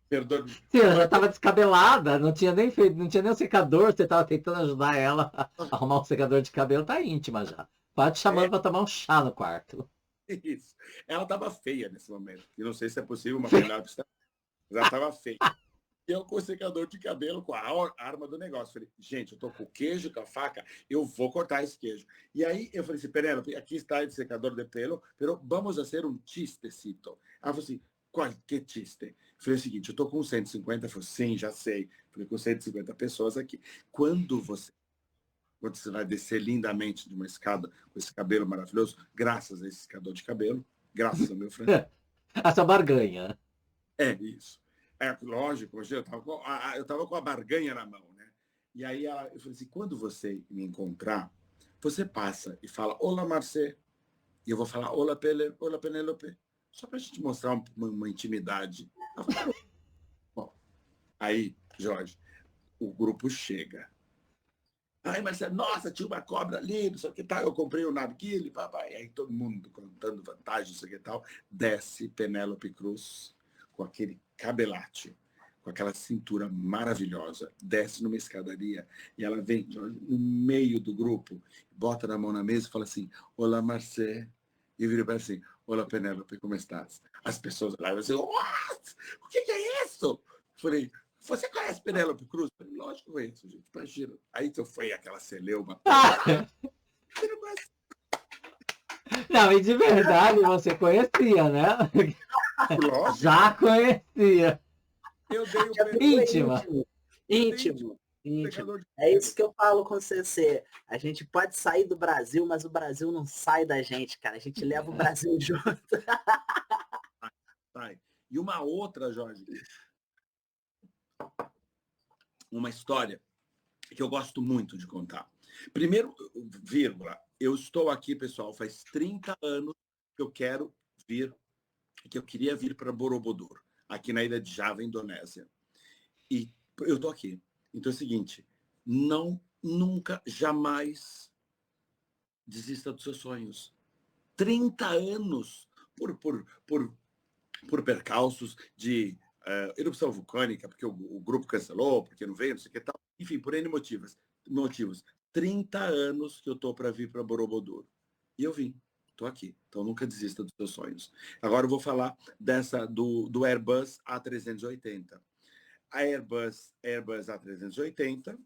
perdona-me. Sim, ela já estava descabelada, não tinha nem feito, não tinha nem o secador, você estava tentando ajudar ela a arrumar um secador de cabelo, tá íntima já. Pode chamando para tomar um chá no quarto. Isso. Ela estava feia nesse momento. E não sei se é possível uma Penélope estar. Mas ela estava feia. E eu com o secador de cabelo, com a arma do negócio. Falei, gente, eu tô com o queijo, com a faca, eu vou cortar esse queijo. E aí eu falei assim, Penélope, aqui está o secador de pelo, pero vamos fazer um chistecito. Ela falou assim, qual que chiste? Eu falei o seguinte, eu tô com 150. Ela falou, sim, já sei. Eu falei, com 150 pessoas aqui. Quando você vai descer lindamente de uma escada com esse cabelo maravilhoso, graças a esse secador de cabelo, graças ao meu frango. A sua barganha. É isso. Lógico, eu tava com a barganha na mão, né? E aí eu falei assim, quando você me encontrar, você passa e fala, olá, Marcê. E eu vou falar, olá, Penélope. Só pra gente mostrar uma intimidade. Falei, bom, aí, Jorge, o grupo chega. Aí, Marcelo, nossa, tinha uma cobra ali, não sei o que tal. Eu comprei um narguile, papai. Aí todo mundo contando vantagens, não sei o que tal. Desce Penélope Cruz com aquele cabelate, com aquela cintura maravilhosa. Desce numa escadaria e ela vem no meio do grupo, bota na mão na mesa e fala assim, olá, Marcelo. E vira para assim, olá, Penélope, como estás? As pessoas lá vão assim, what? O que é isso? Falei, você conhece Penélope Cruz? Lógico que conheço, gente. Imagina. Aí eu fui aquela celeuma. Você não conhece? Não, e de verdade você conhecia, né? Lógico. Já conhecia. Eu dei o Íntima. Íntimo. É isso que eu falo com você. A gente pode sair do Brasil, mas o Brasil não sai da gente, cara. A gente leva o Brasil junto. Sai. E uma outra, Jorge, uma história que eu gosto muito de contar. Primeiro, vírgula, eu estou aqui, pessoal, faz 30 anos que eu queria vir para Borobudur, aqui na ilha de Java, Indonésia. E eu estou aqui. Então é o seguinte, nunca, jamais desista dos seus sonhos. 30 anos por percalços de erupção vulcânica, porque o grupo cancelou, porque não veio, não sei o que tal. Enfim, por N motivos. 30 anos que eu estou para vir para Borobudur. E eu vim. Estou aqui. Então nunca desista dos seus sonhos. Agora eu vou falar do Airbus A380. A Airbus A380,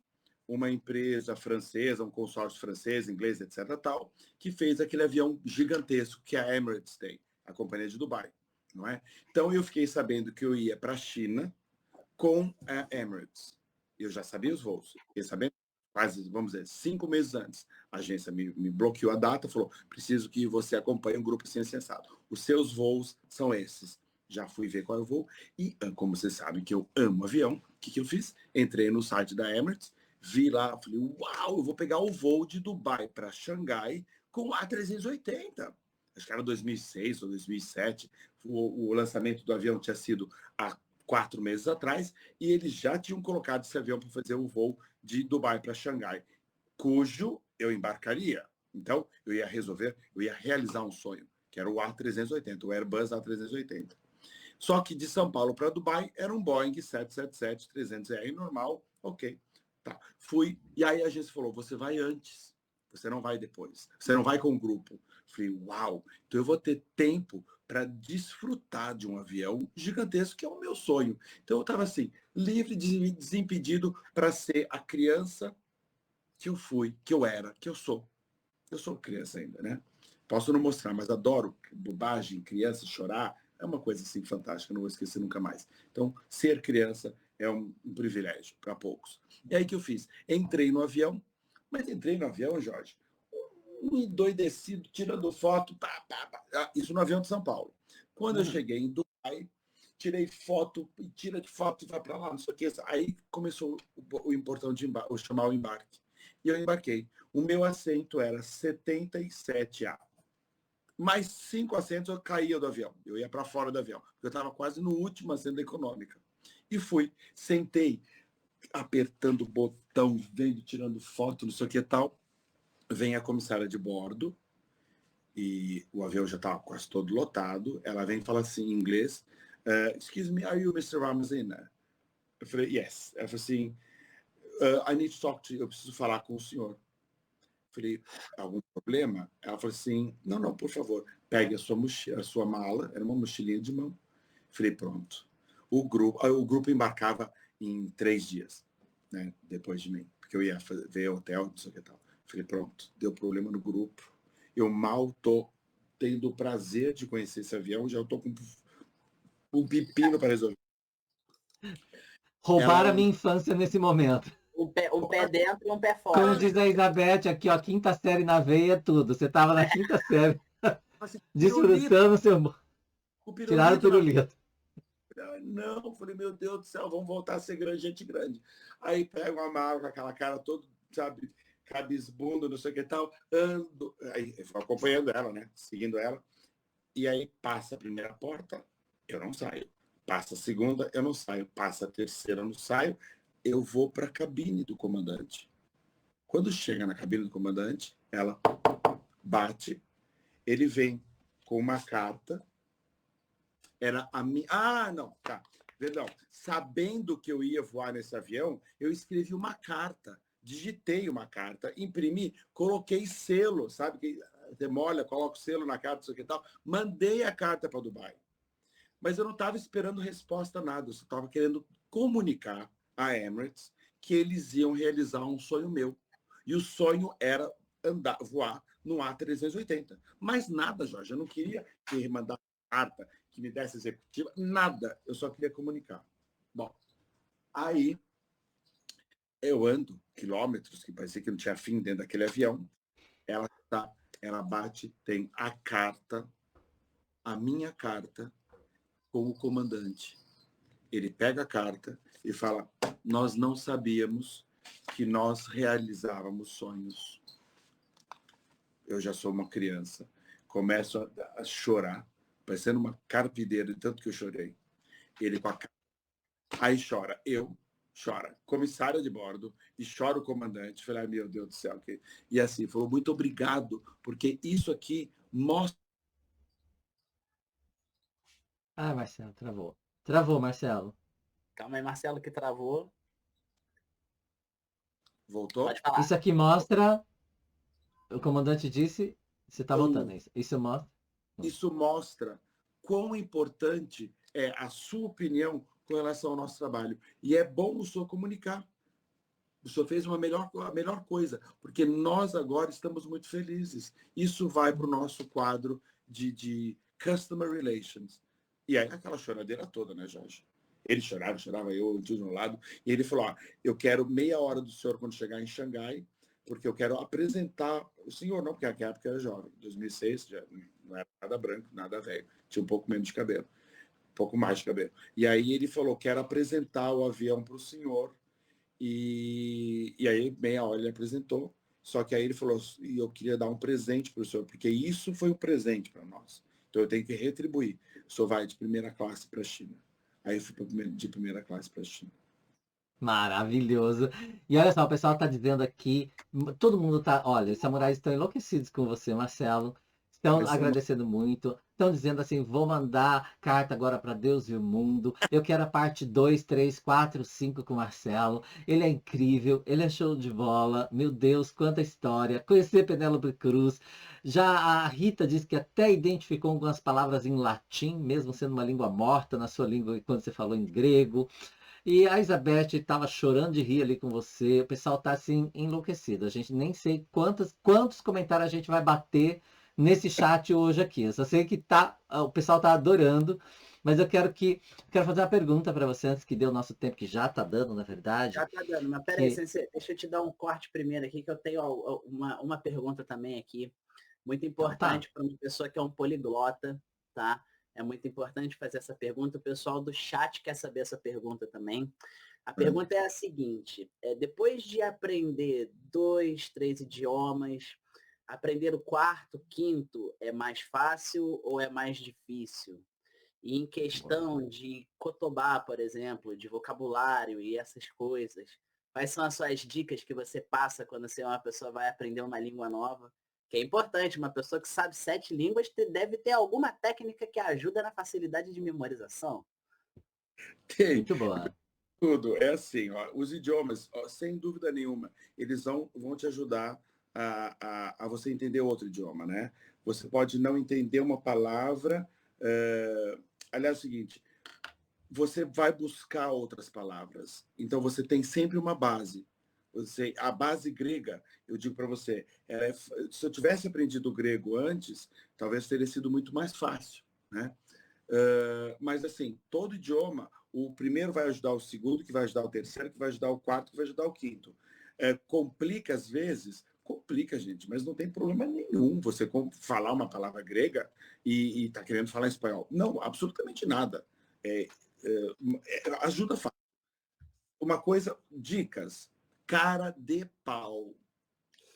uma empresa francesa, um consórcio francês, inglês, etc. tal, que fez aquele avião gigantesco que a Emirates tem, a companhia de Dubai. Não é? Então eu fiquei sabendo que eu ia para a China com a Emirates. Eu já sabia os voos. Fiquei sabendo quase, vamos dizer, 5 meses antes. A agência me bloqueou a data, falou, preciso que você acompanhe um grupo assim sensado. Os seus voos são esses. Já fui ver qual é o voo. E, como vocês sabem que eu amo avião, o que eu fiz? Entrei no site da Emirates, vi lá, falei, uau, eu vou pegar o voo de Dubai para Xangai com a A380. Acho que era 2006 ou 2007. O lançamento do avião tinha sido há 4 meses atrás, e eles já tinham colocado esse avião para fazer o voo de Dubai para Xangai, cujo eu embarcaria. Então, eu ia realizar um sonho, que era o A380, o Airbus A380. Só que de São Paulo para Dubai era um Boeing 777-300ER normal, ok. Tá. Fui, e aí a agência falou, você vai antes, você não vai depois, você não vai com o grupo. Falei, uau, então eu vou ter tempo para desfrutar de um avião gigantesco, que é o meu sonho. Então eu estava assim, livre, desimpedido para ser a criança que eu fui, que eu era, que eu sou. Eu sou criança ainda, né? Posso não mostrar, mas adoro bobagem, criança, chorar, é uma coisa assim fantástica, não vou esquecer nunca mais. Então, ser criança é um privilégio para poucos. E aí que eu fiz? Entrei no avião, mas entrei no avião, Jorge, um endoidecido, tirando foto, isso no avião de São Paulo. Quando eu cheguei em Dubai, tirei foto, tira de foto e vai para lá, não sei o que. Aí começou o importão de chamar o embarque. E eu embarquei. O meu assento era 77A. Mais 5 assentos eu caía do avião. Eu ia para fora do avião. Porque eu estava quase no último assento da econômica. E fui. Sentei, apertando o botão, vendo, tirando foto, não sei o que e tal. Vem a comissária de bordo. E o avião já estava quase todo lotado. Ela vem e fala assim em inglês. Excuse me, are you Mr. Ramazina? Eu falei, yes. Ela falou assim, I need to talk to you. Eu preciso falar com o senhor. Falei, algum problema? Ela falou assim, não, por favor, pegue a sua mala, era uma mochilinha de mão. Falei, pronto. O grupo embarcava em 3 dias, né, depois de mim, porque eu ia ver hotel, não sei o que tal. Falei, pronto, deu problema no grupo. Eu mal tô tendo o prazer de conhecer esse avião, já estou com um pepino para resolver. Roubaram a minha infância nesse momento. Um pé dentro e um pé fora. Como diz a Elizabeth aqui, ó, quinta série na veia é tudo. Você tava na quinta série. Assim, Desfrutando seu... Tiraram o pirulito. Não, falei, meu Deus do céu, vamos voltar a ser grande, gente grande. Aí pego uma mala com aquela cara toda, sabe, cabisbundo, não sei o que tal, ando, aí eu vou acompanhando ela, né, seguindo ela, e aí passa a primeira porta, eu não saio. Passa a segunda, eu não saio. Passa a terceira, eu não saio. Eu vou para a cabine do comandante. Quando chega na cabine do comandante, ela bate, ele vem com uma carta. Era a minha. Ah, não, tá. Perdão. Sabendo que eu ia voar nesse avião, eu escrevi uma carta, digitei uma carta, imprimi, coloquei selo, sabe? Que você molha, coloca o selo na carta, isso aqui e tal. Mandei a carta para Dubai. Mas eu não estava esperando resposta nada, eu só estava querendo comunicar à Emirates que eles iam realizar um sonho meu. E o sonho era voar no A380. Mas nada, Jorge, eu não queria que mandar carta, que me desse executiva, nada. Eu só queria comunicar. Bom, aí eu ando quilômetros, que parecia que não tinha fim dentro daquele avião. Ela bate, tem a carta, a minha carta, com o comandante. Ele pega a carta e fala, nós não sabíamos que nós realizávamos sonhos. Eu já sou uma criança. Começo a chorar, parecendo uma carpideira de tanto que eu chorei. Ele com a carta. Aí chora. Chora. Comissária de bordo e chora o comandante. Falei, meu Deus do céu. E assim, falou, muito obrigado, porque isso aqui mostra... Ah, Marcelo, travou. Travou, Marcelo. Calma aí, Marcelo, que travou. Voltou? Pode falar. Isso aqui mostra... O comandante disse... Você tá voltando, é isso? Isso mostra... Isso mostra quão importante é a sua opinião com relação ao nosso trabalho. E é bom o senhor comunicar. O senhor fez a melhor coisa, porque nós agora estamos muito felizes. Isso vai para o nosso quadro de Customer Relations. E aí aquela choradeira toda, né, Jorge? Ele chorava, eu de um lado. E ele falou, eu quero meia hora do senhor quando chegar em Xangai, porque eu quero apresentar o senhor, não, porque naquela época eu era jovem. Em 2006, já não era nada branco, nada velho. Tinha um pouco menos de cabelo, um pouco mais de cabelo. E aí ele falou, quero apresentar o avião para o senhor. E aí, meia hora ele apresentou. Só que aí ele falou, e eu queria dar um presente para o senhor, porque isso foi um presente para nós. Então eu tenho que retribuir. O senhor vai de primeira classe para a China. Aí eu fui de primeira classe para a China. Maravilhoso. E olha só, o pessoal tá dizendo aqui, todo mundo tá, olha, os samurais estão enlouquecidos com você, Marcelo. Estão Vai ser agradecendo muito. Estão dizendo assim, vou mandar carta agora para Deus e o mundo. Eu quero a parte 2, 3, 4, 5 com o Marcelo. Ele é incrível, ele é show de bola. Meu Deus, quanta história. Conhecer Penélope Cruz. Já a Rita disse que até identificou algumas palavras em latim, mesmo sendo uma língua morta na sua língua, quando você falou em grego. E a Elizabeth estava chorando de rir ali com você. O pessoal está assim enlouquecido. A gente nem sei quantos comentários a gente vai bater nesse chat hoje aqui. Eu só sei que o pessoal está adorando. Mas quero fazer uma pergunta para você antes que dê o nosso tempo, que já está dando, na verdade. Já tá dando, mas peraí, Que deixa eu te dar um corte primeiro aqui, que eu tenho uma pergunta também aqui, muito então tá. importante para uma pessoa que é um poliglota, tá? É muito importante fazer essa pergunta. O pessoal do chat quer saber essa pergunta também. A pergunta é a seguinte: depois de aprender 2, 3 idiomas, aprender o quarto, quinto é mais fácil ou é mais difícil? E em questão de cotobá, por exemplo, de vocabulário e essas coisas, quais são as suas dicas que você passa quando você é uma pessoa vai aprender uma língua nova? Que é importante, uma pessoa que sabe 7 línguas deve ter alguma técnica que ajuda na facilidade de memorização. Tem Muito boa. tudo. É assim, ó, os idiomas, ó, sem dúvida nenhuma, eles vão te ajudar a você entender outro idioma, né? Você pode não entender uma palavra. Aliás, é o seguinte, você vai buscar outras palavras. Então, você tem sempre uma base. A base grega, eu digo para você, se eu tivesse aprendido grego antes, talvez teria sido muito mais fácil, né? Mas, assim, todo idioma, o primeiro vai ajudar o segundo, que vai ajudar o terceiro, que vai ajudar o quarto, que vai ajudar o quinto. Complica, às vezes, complica, gente, mas não tem problema nenhum você falar uma palavra grega e tá querendo falar espanhol. Não, absolutamente nada. Ajuda. Uma coisa, dicas. Cara de pau.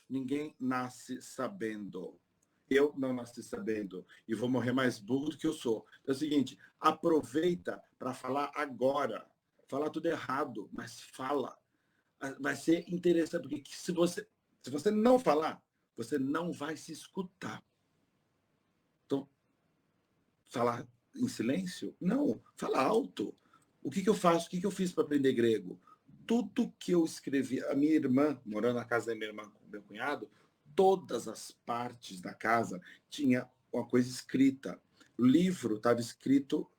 Ninguém nasce sabendo. Eu não nasci sabendo e vou morrer mais burro do que eu sou. Então é o seguinte, aproveita para falar agora. Falar tudo errado, mas fala. Vai ser interessante, porque se você não falar, você não vai se escutar. Então, falar em silêncio? Não, fala alto. O que eu faço? O que eu fiz para aprender grego? Tudo que eu escrevi, a minha irmã, morando na casa da minha irmã com meu cunhado, todas as partes da casa tinha uma coisa escrita. O livro estava escrito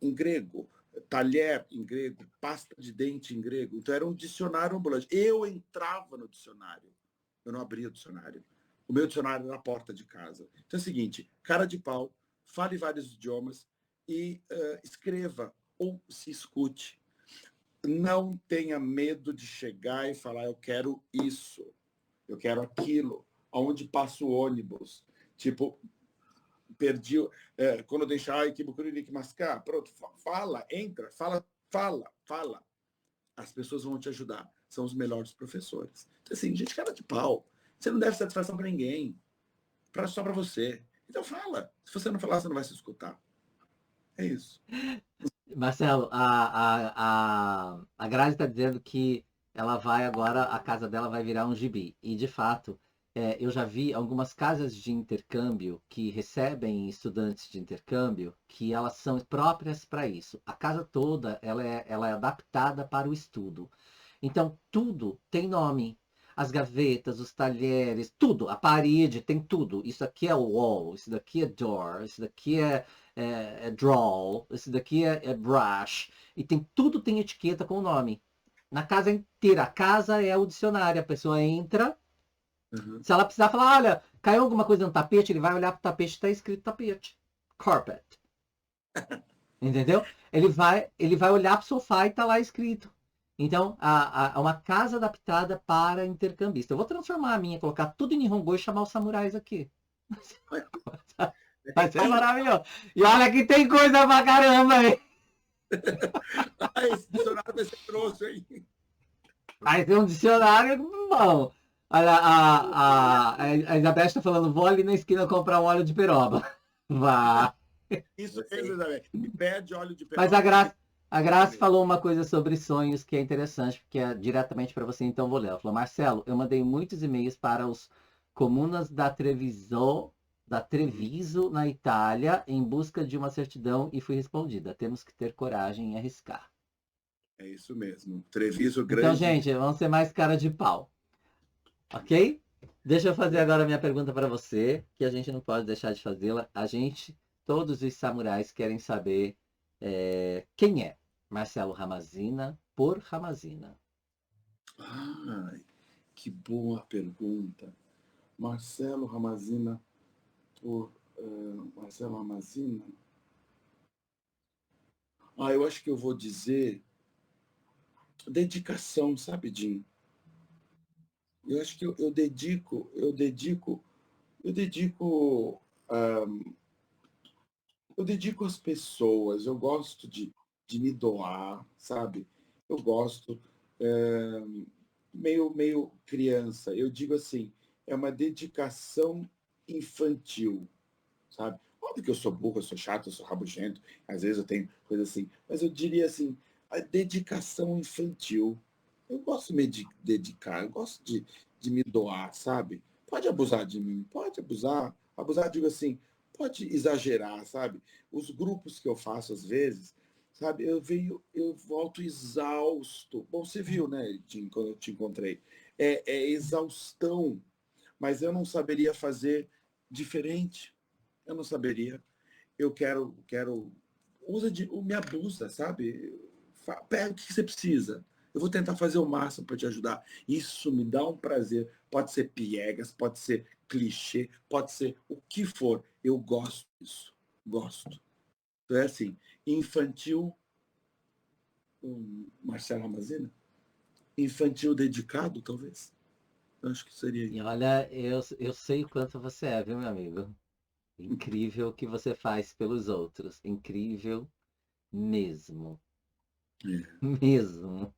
em grego, talher em grego, pasta de dente em grego. Então era um dicionário ambulante. Eu entrava no dicionário, eu não abria o dicionário. O meu dicionário era na porta de casa. Então é o seguinte, cara de pau, fale vários idiomas e escreva ou se escute. Não tenha medo de chegar e falar, eu quero isso, eu quero aquilo, aonde passa o ônibus. Tipo, perdi, quando eu deixar a equipe que mascar, pronto, fala, entra, fala. As pessoas vão te ajudar, são os melhores professores. Então, assim, gente, cara de pau, você não deve satisfação para ninguém, só para você. Então fala, se você não falar, você não vai se escutar. É isso. Marcelo, a Grazi está dizendo que ela vai agora, a casa dela vai virar um gibi. E, de fato, eu já vi algumas casas de intercâmbio que recebem estudantes de intercâmbio que elas são próprias para isso. A casa toda ela é adaptada para o estudo. Então, tudo tem nome. As gavetas, os talheres, tudo. A parede tem tudo. Isso aqui é wall, isso daqui é door, isso daqui é draw, esse daqui é brush. E tudo tem etiqueta com o nome. Na casa inteira. A casa é o dicionário. A pessoa entra. Uhum. Se ela precisar falar, olha, caiu alguma coisa no tapete, ele vai olhar pro tapete e está escrito tapete. Carpet. Entendeu? Ele vai olhar pro sofá e tá lá escrito. Então, uma casa adaptada para intercambista. Eu vou transformar a minha, colocar tudo em Nihongo e chamar os samurais aqui. Vai ser maravilhoso. E olha que tem coisa pra caramba, hein? Esse dicionário vai ser grosso, hein? Vai ser um dicionário bom. Olha, a Isabel está falando, vou ali na esquina comprar um óleo de peroba. Vá. Isso mesmo, Isabel. E pede óleo de Mas peroba. a Graça falou uma coisa sobre sonhos que é interessante, porque é diretamente para você, então vou ler. Ela falou, Marcelo, eu mandei muitos e-mails para os comunas da Treviso da Treviso, na Itália, em busca de uma certidão e fui respondida. Temos que ter coragem em arriscar. É isso mesmo. Treviso Então, Grande. gente, vamos ser mais cara de pau. Ok? Deixa eu fazer agora a minha pergunta para você, que a gente não pode deixar de fazê-la. Todos os samurais querem saber quem é Marcelo Ramazina por Ramazina. Ai, que boa pergunta. Marcelo Ramazina por Marcelo Ramazina. Eu acho que eu vou dizer dedicação, sabe, Jim? Eu acho que eu dedico, ah, eu dedico às pessoas, eu gosto de me doar, sabe? Eu gosto, é, meio criança. Eu digo assim, é uma dedicação infantil, sabe? Óbvio que eu sou burro, eu sou chato, eu sou rabugento, às vezes eu tenho coisa assim, mas eu diria assim, a dedicação infantil. Eu gosto de me dedicar, eu gosto de me doar, sabe? Pode abusar de mim, pode abusar. Abusar, digo assim, pode exagerar, sabe? Os grupos que eu faço às vezes, sabe? Eu volto exausto. Bom, você viu, né, Tim, quando eu te encontrei. É exaustão, mas eu não saberia fazer diferente. Eu não saberia. Eu quero me abusa, sabe? Pega o que você precisa. Eu vou tentar fazer o máximo para te ajudar. Isso me dá um prazer. Pode ser piegas, pode ser clichê, pode ser o que for. Eu gosto disso. Gosto. Então é assim, infantil, Marcelo Ramazina, infantil dedicado, talvez. Eu acho que seria E isso. olha, eu sei o quanto você é, viu, meu amigo? Incrível o que você faz pelos outros. Incrível mesmo. É, Mesmo.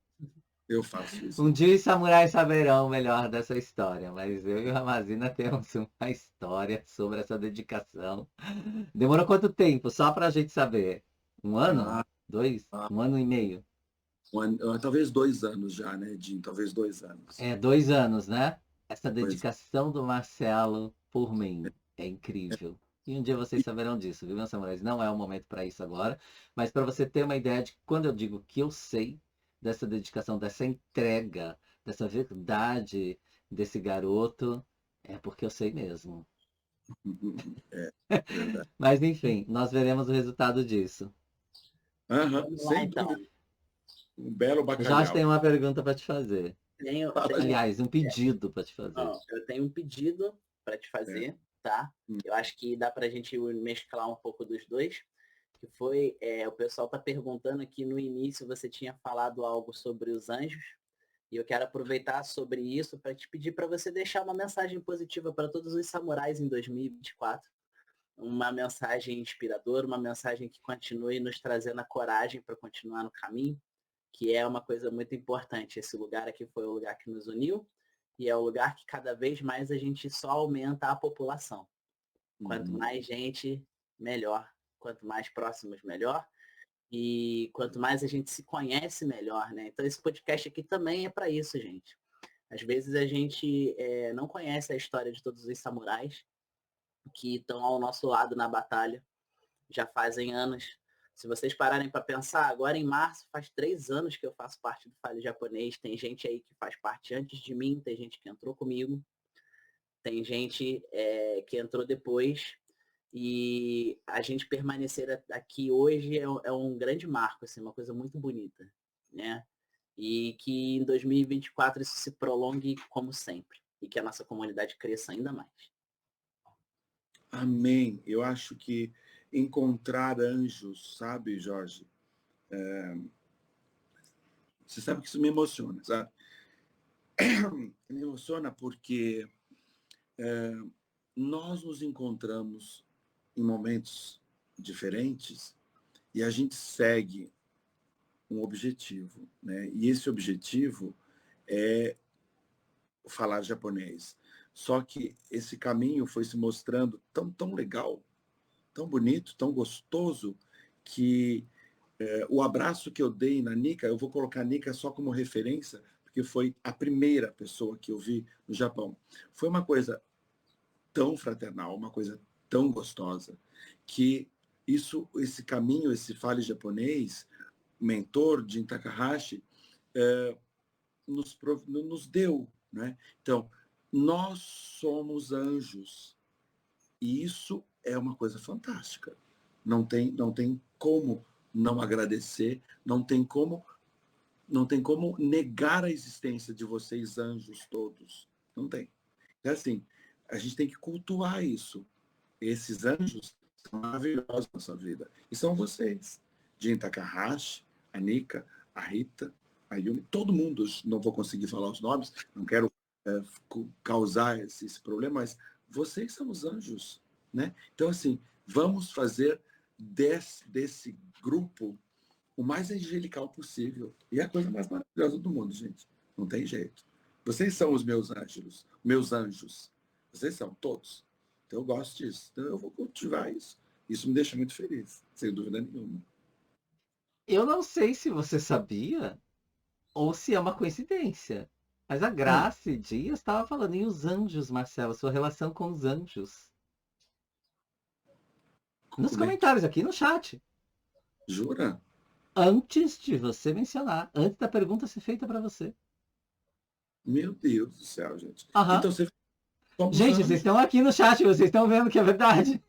eu faço isso. Um dia os samurais saberão melhor dessa história, mas eu e o Ramazina temos uma história sobre essa dedicação. Demorou quanto tempo? Só pra gente saber. Um ano? Ah, Dois? Um ano e meio? talvez 2 anos já, né, Jim? Talvez 2 anos. 2 anos, né? Essa Pois dedicação do Marcelo por mim é incrível. E um dia vocês saberão disso, viu, meus samurais? Não é o momento para isso agora, mas para você ter uma ideia de que quando eu digo que eu sei dessa dedicação, dessa entrega, dessa verdade desse garoto, é porque eu sei mesmo. é verdade. Mas enfim, nós veremos o resultado disso. Aham, Vamos lá, sem dúvida. então. Um belo Jorge tem bacalhau. uma pergunta para te fazer. Fala, Tenho, Aliás, um pedido para te fazer. ó, eu tenho um pedido para te é. fazer, tá? Eu acho que dá para a gente mesclar um pouco dos dois. Que foi, o pessoal está perguntando aqui no início, você tinha falado algo sobre os anjos, e eu quero aproveitar sobre isso para te pedir para você deixar uma mensagem positiva para todos os samurais em 2024. Uma mensagem inspiradora, uma mensagem que continue nos trazendo a coragem para continuar no caminho, que é uma coisa muito importante. Esse lugar aqui foi o lugar que nos uniu e é o lugar que cada vez mais a gente só aumenta a população. Quanto mais gente, melhor. Quanto mais próximos, melhor. E quanto mais a gente se conhece, melhor, né? Então esse podcast aqui também é para isso, gente. Às vezes a gente não conhece a história de todos os samurais que estão ao nosso lado na batalha. Já fazem anos. Se vocês pararem para pensar, agora em março faz 3 anos que eu faço parte do Fale Japonês. Tem gente aí que faz parte antes de mim, tem gente que entrou comigo, tem gente que entrou depois. E a gente permanecer aqui hoje é um grande marco, assim, uma coisa muito bonita, né? E que em 2024 isso se prolongue como sempre. E que a nossa comunidade cresça ainda mais. Amém. Eu acho que encontrar anjos, sabe, Jorge? Você sabe que isso me emociona, sabe? Me emociona porque nós nos encontramos em momentos diferentes e a gente segue um objetivo, né? E esse objetivo é falar japonês. Só que esse caminho foi se mostrando tão legal, tão bonito, tão gostoso, que o abraço que eu dei na Nika, eu vou colocar a Nika só como referência, porque foi a primeira pessoa que eu vi no Japão. Foi uma coisa tão fraternal, uma coisa tão gostosa, que esse caminho, esse Fale Japonês, mentor de Takahashi, nos deu, né? Então, nós somos anjos. E isso é uma coisa fantástica. Não tem como não agradecer, não tem como negar a existência de vocês anjos todos. Não tem. É assim, a gente tem que cultuar isso. Esses anjos são maravilhosos na nossa vida. E são vocês. Jin Takahashi, a Nika, a Rita, a Yumi, todo mundo, não vou conseguir falar os nomes, não quero causar esse problema, mas vocês são os anjos, né? Então, assim, vamos fazer desse grupo o mais angelical possível. E é a coisa mais maravilhosa do mundo, gente. Não tem jeito. Vocês são os meus anjos, meus anjos. Vocês são todos. Então eu gosto disso. Então eu vou cultivar isso. Isso me deixa muito feliz, sem dúvida nenhuma. Eu não sei se você sabia ou se é uma coincidência, mas a Grace Dias estava falando em Os Anjos, Marcelo, sua relação com os anjos. Nos Como é que... comentários aqui no chat. Jura? Antes de você mencionar, antes da pergunta ser feita para você. Meu Deus do céu, gente. Aham. Então você... Gente, vocês estão aqui no chat, vocês estão vendo que é verdade.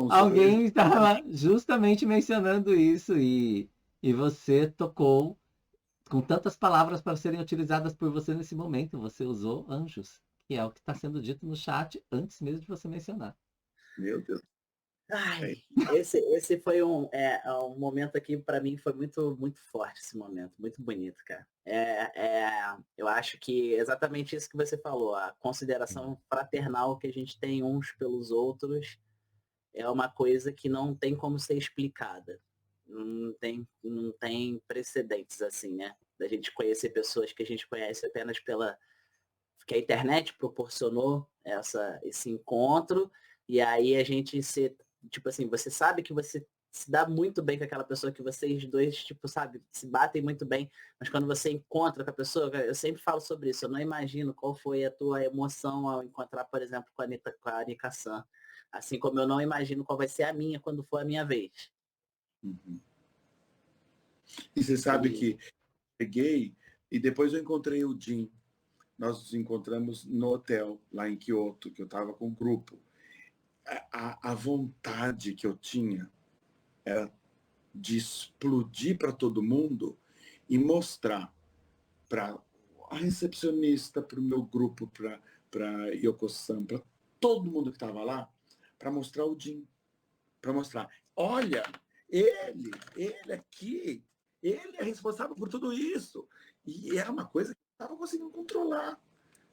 Alguém estava justamente mencionando isso e você tocou com tantas palavras para serem utilizadas por você nesse momento. Você usou anjos, que é o que está sendo dito no chat antes mesmo de você mencionar. Meu Deus. Ai, esse foi um momento aqui, para mim, foi muito, muito forte esse momento, muito bonito, cara. Eu acho que exatamente isso que você falou, a consideração fraternal que a gente tem uns pelos outros é uma coisa que não tem como ser explicada. Não tem precedentes assim, né? Da gente conhecer pessoas que a gente conhece apenas que a internet proporcionou esse encontro, e aí a gente tipo assim, você sabe que você se dá muito bem com aquela pessoa, que vocês dois, tipo, sabe, se batem muito bem, mas quando você encontra com a pessoa, eu sempre falo sobre isso, eu não imagino qual foi a tua emoção ao encontrar, por exemplo, com a Nika-san. Assim como eu não imagino qual vai ser a minha quando for a minha vez. Uhum. E você sabe que cheguei e depois eu encontrei o Jim. Nós nos encontramos no hotel, lá em Kyoto, que eu estava com o grupo. A vontade que eu tinha era de explodir para todo mundo e mostrar para a recepcionista, para o meu grupo, para Yoko-san, para todo mundo que estava lá, para mostrar o Jim. Para mostrar, olha, ele aqui, ele é responsável por tudo isso. E era uma coisa que eu não estava conseguindo controlar,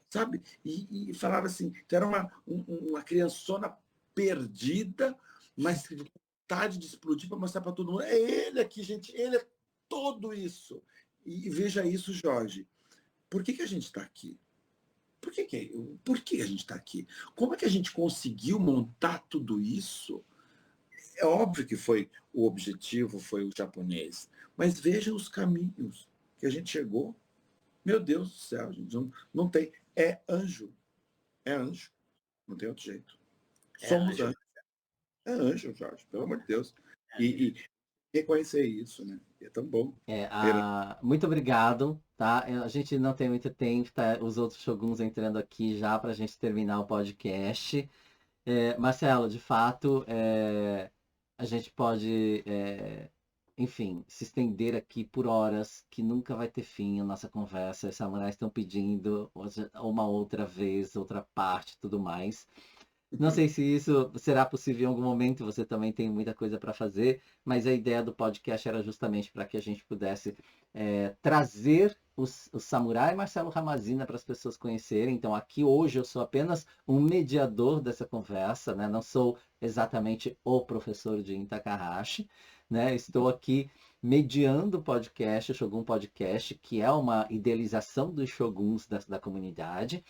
sabe? E falava assim, era uma criançona perdida, mas com vontade de explodir para mostrar para todo mundo. É ele aqui, gente, ele é tudo isso. E veja isso, Jorge. Por que a gente está aqui? Por que a gente está aqui? Como é que a gente conseguiu montar tudo isso? É óbvio que foi o objetivo, foi o japonês. Mas veja os caminhos que a gente chegou. Meu Deus do céu, gente, não tem. É anjo. É anjo. Não tem outro jeito. Somos anjos. É anjo, Jorge, pelo amor de Deus. E reconhecer isso, né? É tão bom. Muito obrigado, tá? A gente não tem muito tempo, tá? Os outros Shoguns entrando aqui já para a gente terminar o podcast. Marcelo, de fato, a gente pode, enfim, se estender aqui por horas, que nunca vai ter fim a nossa conversa. Os samurais estão pedindo uma outra vez, outra parte, tudo mais. Não sei se isso será possível em algum momento, você também tem muita coisa para fazer, mas a ideia do podcast era justamente para que a gente pudesse trazer o samurai Marcelo Hamazina para as pessoas conhecerem. Então aqui hoje eu sou apenas um mediador dessa conversa, né? Não sou exatamente o professor de Takahashi, né? Estou aqui mediando o podcast, o Shogun Podcast, que é uma idealização dos shoguns da comunidade.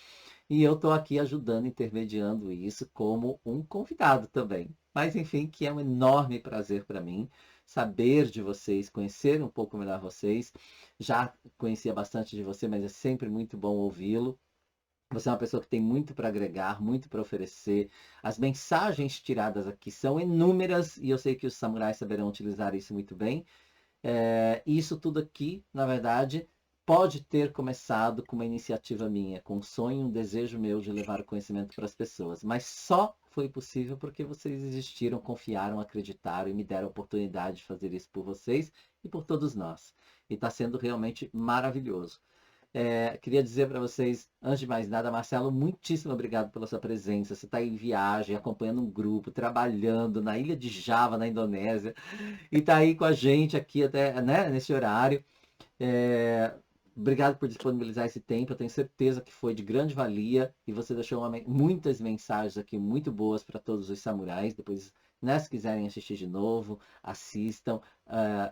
E eu estou aqui ajudando, intermediando isso como um convidado também. Mas, enfim, que é um enorme prazer para mim saber de vocês, conhecer um pouco melhor vocês. Já conhecia bastante de você, mas é sempre muito bom ouvi-lo. Você é uma pessoa que tem muito para agregar, muito para oferecer. As mensagens tiradas aqui são inúmeras e eu sei que os samurais saberão utilizar isso muito bem. E isso tudo aqui, na verdade, pode ter começado com uma iniciativa minha, com um sonho, um desejo meu de levar o conhecimento para as pessoas. Mas só foi possível porque vocês existiram, confiaram, acreditaram e me deram a oportunidade de fazer isso por vocês e por todos nós. E está sendo realmente maravilhoso. Queria dizer para vocês, antes de mais nada, Marcelo, muitíssimo obrigado pela sua presença. Você está em viagem, acompanhando um grupo, trabalhando na ilha de Java, na Indonésia, e está aí com a gente aqui até, né, nesse horário. Obrigado por disponibilizar esse tempo. Eu tenho certeza que foi de grande valia e você deixou muitas mensagens aqui muito boas para todos os samurais. Depois, né, se quiserem assistir de novo, assistam.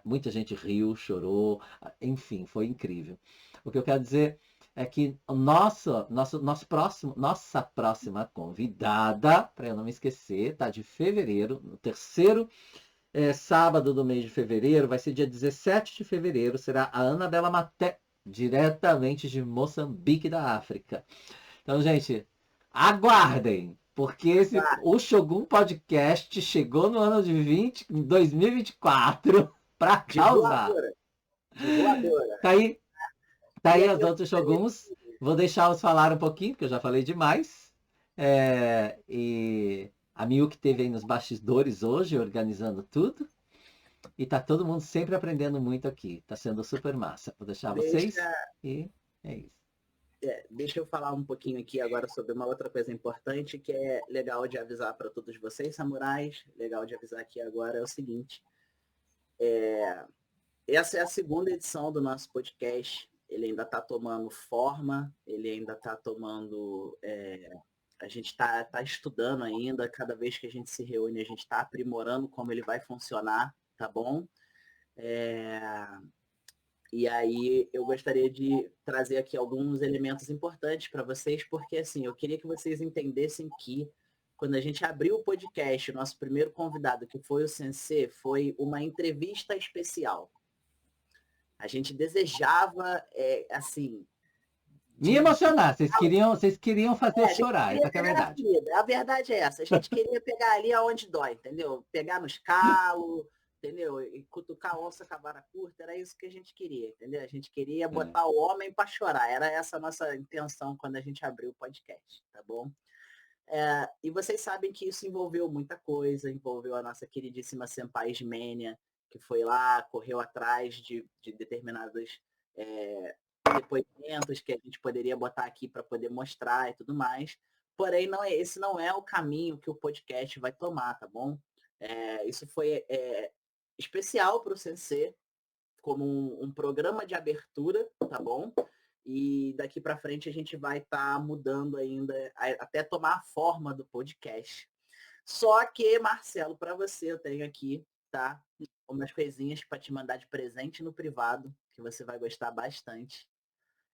Muita gente riu, chorou, enfim, foi incrível. O que eu quero dizer é que nossa próxima convidada, para eu não me esquecer, tá de fevereiro, no terceiro sábado do mês de fevereiro, vai ser dia 17 de fevereiro, será a Anabela Maté, diretamente de Moçambique, da África. Então, gente, aguardem, porque o Shogun Podcast chegou no ano de 2024 para causar. De voadora. Tá aí os outros Shoguns. Vou deixá-los falar um pouquinho, porque eu já falei demais. E a Miyuki esteve aí nos bastidores hoje, organizando tudo. E tá todo mundo sempre aprendendo muito aqui. Tá sendo super massa. Vou deixar vocês e é isso. Deixa eu falar um pouquinho aqui agora sobre uma outra coisa importante que é legal de avisar para todos vocês, samurais. Legal de avisar aqui agora é o seguinte. Essa é a segunda edição do nosso podcast. Ele ainda está tomando forma, ele ainda está tomando... a gente está estudando ainda, cada vez que a gente se reúne, a gente está aprimorando como ele vai funcionar, tá bom? E aí eu gostaria de trazer aqui alguns elementos importantes para vocês, porque assim, eu queria que vocês entendessem que quando a gente abriu o podcast, o nosso primeiro convidado, que foi o Sensei, foi uma entrevista especial. A gente desejava, assim... Me emocionar, vocês queriam fazer eu chorar, essa é a verdade. A verdade é essa, a gente queria pegar ali aonde dói, entendeu? Pegar nos calos, entendeu? E cutucar a onça com a vara curta, era isso que a gente queria, entendeu? A gente queria botar o homem para chorar, era essa a nossa intenção quando a gente abriu o podcast, tá bom? E vocês sabem que isso envolveu muita coisa, envolveu a nossa queridíssima Senpai Ismênia, que foi lá, correu atrás de determinados depoimentos que a gente poderia botar aqui para poder mostrar e tudo mais. Porém, esse não é o caminho que o podcast vai tomar, tá bom? Isso foi especial para o Sensei, como um programa de abertura, tá bom? E daqui para frente a gente vai estar mudando ainda, até tomar a forma do podcast. Só que, Marcelo, para você eu tenho aqui, tá? Umas coisinhas para te mandar de presente no privado, que você vai gostar bastante.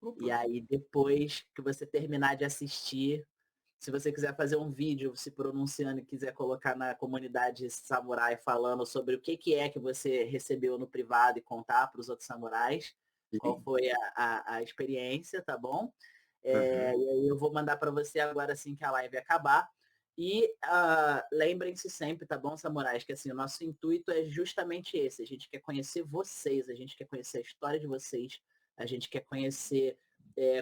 Opa. E aí, depois que você terminar de assistir, se você quiser fazer um vídeo se pronunciando e quiser colocar na comunidade samurai falando sobre o que é que você recebeu no privado e contar para os outros samurais, qual foi a experiência, tá bom? E aí eu vou mandar para você agora assim que a live acabar. E lembrem-se sempre, tá bom, samurais, que assim, o nosso intuito é justamente esse. A gente quer conhecer vocês, a gente quer conhecer a história de vocês, a gente quer conhecer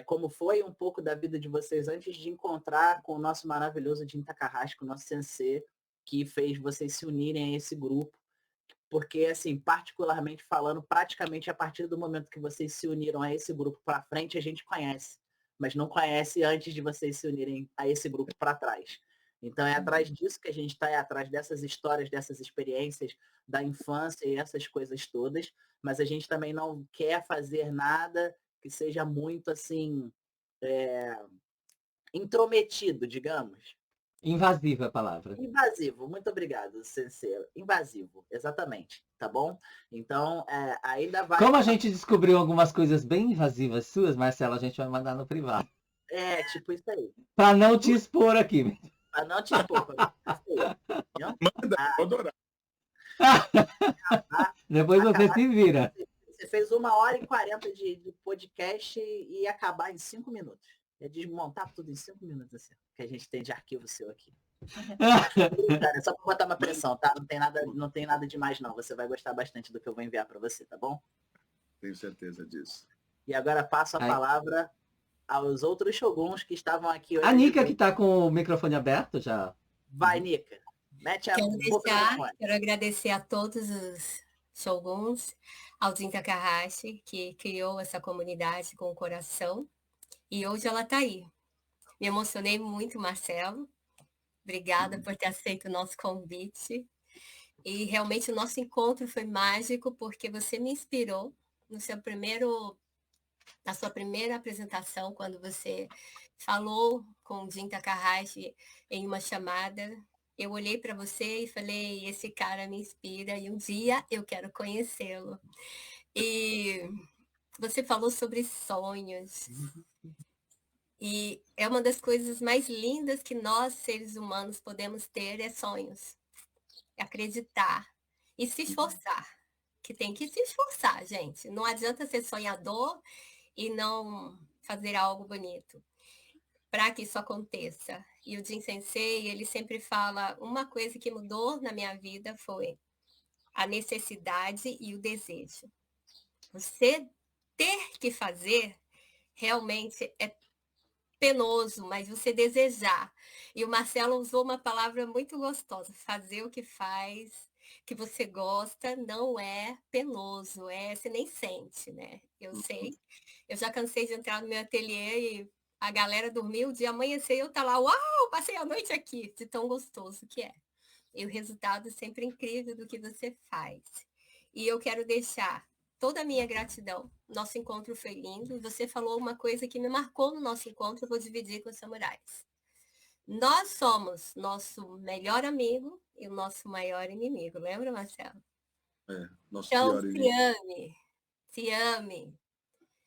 como foi um pouco da vida de vocês antes de encontrar com o nosso maravilhoso Jin Takahashi, com o nosso sensei, que fez vocês se unirem a esse grupo. Porque, assim, particularmente falando, praticamente a partir do momento que vocês se uniram a esse grupo para frente, a gente conhece. Mas não conhece antes de vocês se unirem a esse grupo para trás. Então é atrás disso que a gente está, atrás dessas histórias, dessas experiências da infância e essas coisas todas. Mas a gente também não quer fazer nada que seja muito, assim, intrometido, digamos. Invasiva a palavra. Invasivo, muito obrigado, Sensei. Invasivo, exatamente, tá bom? Então, ainda vai... Como a gente descobriu algumas coisas bem invasivas suas, Marcelo, a gente vai mandar no privado. Tipo isso aí. Para não te expor aqui. Para não te expor. Manda, vou adorar. Depois você se vira. Você fez 1h40 de podcast e ia acabar em 5 minutos. É desmontar tudo em 5 minutos, assim, que a gente tem de arquivo seu aqui. Cara, é só pra botar uma pressão, tá? Não tem nada demais, não. Você vai gostar bastante do que eu vou enviar para você, tá bom? Tenho certeza disso. E agora passo a palavra aos outros shoguns que estavam aqui hoje. A Nika que tá com o microfone aberto já. Vai, Nika. Mete a boca no microfone. Quero agradecer a todos os shoguns, ao Jin Takahashi, que criou essa comunidade com o coração. E hoje ela está aí. Me emocionei muito, Marcelo. Obrigada por ter aceito o nosso convite. E realmente o nosso encontro foi mágico, porque você me inspirou na sua primeira apresentação, quando você falou com o Jin Takahashi em uma chamada. Eu olhei para você e falei, esse cara me inspira e um dia eu quero conhecê-lo. E você falou sobre sonhos. E é uma das coisas mais lindas que nós, seres humanos, podemos ter, é sonhos. É acreditar e se esforçar. Que tem que se esforçar, gente. Não adianta ser sonhador e não fazer algo bonito para que isso aconteça. E o Jin Sensei, ele sempre fala, uma coisa que mudou na minha vida foi a necessidade e o desejo. Você ter que fazer realmente é penoso, mas você desejar. E o Marcelo usou uma palavra muito gostosa, fazer o que faz, que você gosta, não é penoso, você nem sente, né? Eu sei. Eu já cansei de entrar no meu ateliê e a galera dormiu, o dia amanhecer eu tá lá, uau, passei a noite aqui, de tão gostoso que é. E o resultado é sempre incrível do que você faz. E eu quero deixar toda a minha gratidão. Nosso encontro foi lindo. Você falou uma coisa que me marcou no nosso encontro, eu vou dividir com os samurais. Nós somos nosso melhor amigo e o nosso maior inimigo. Lembra, Marcelo? Nosso então, pior inimigo. Se ame,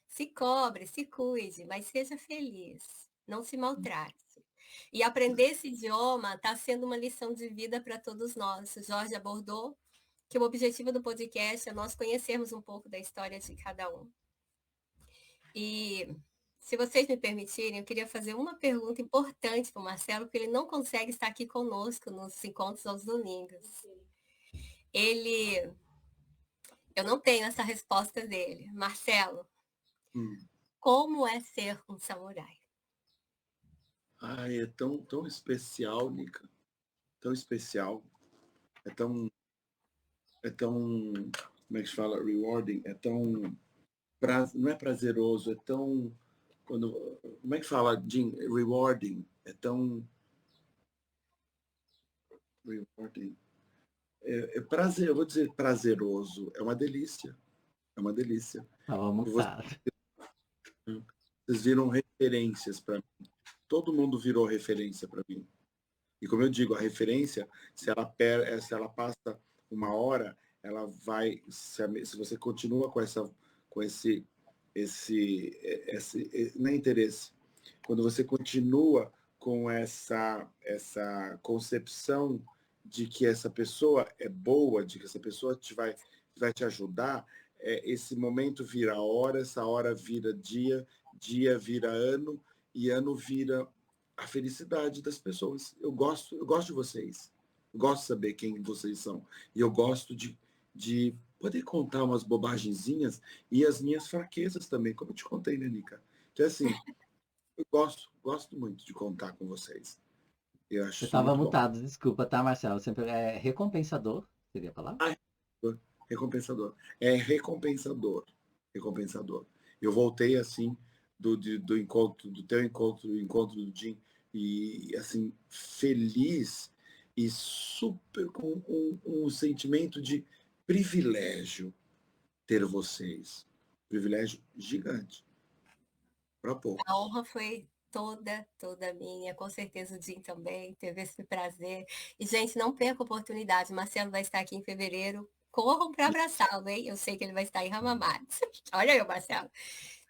se cobre, se cuide, mas seja feliz. Não se maltrate. E aprender esse idioma está sendo uma lição de vida para todos nós. O Jorge abordou que o objetivo do podcast é nós conhecermos um pouco da história de cada um. E, se vocês me permitirem, eu queria fazer uma pergunta importante para o Marcelo, porque ele não consegue estar aqui conosco nos encontros aos domingos. Eu não tenho essa resposta dele. Marcelo, como é ser um samurai? Ai, é tão especial, Nika. Tão especial. É tão, como é que se fala? Rewarding. É tão, não é prazeroso, é tão, como é que fala, Jim? Rewarding. É tão, rewarding. É prazer, eu vou dizer prazeroso. É uma delícia. É uma delícia. Vocês viram referências para mim. Todo mundo virou referência para mim. E como eu digo, a referência, se ela passa uma hora, ela vai, se você continua com esse não é interesse. Quando você continua com essa concepção de que essa pessoa é boa, de que essa pessoa vai te ajudar, esse momento vira hora, essa hora vira dia, dia vira ano, e ano vira a felicidade das pessoas. Eu gosto de vocês. Eu gosto de saber quem vocês são. E eu gosto de poder contar umas bobagenzinhas e as minhas fraquezas também, como eu te contei, né, Nika? Então, assim, eu gosto muito de contar com vocês. Eu acho Você estava mutado, desculpa, tá, Marcelo? Sempre é recompensador, seria a palavra? Recompensador. É recompensador. Eu voltei, assim, do teu encontro do Jim, e assim, feliz e super com um sentimento de privilégio ter vocês. Privilégio gigante. Para pouco. A honra foi toda minha, com certeza o Jim também teve esse prazer. E, gente, não perca a oportunidade, Marcelo vai estar aqui em fevereiro, corram para abraçá-lo, hein? Eu sei que ele vai estar em Hamamatsu. Olha aí, Marcelo.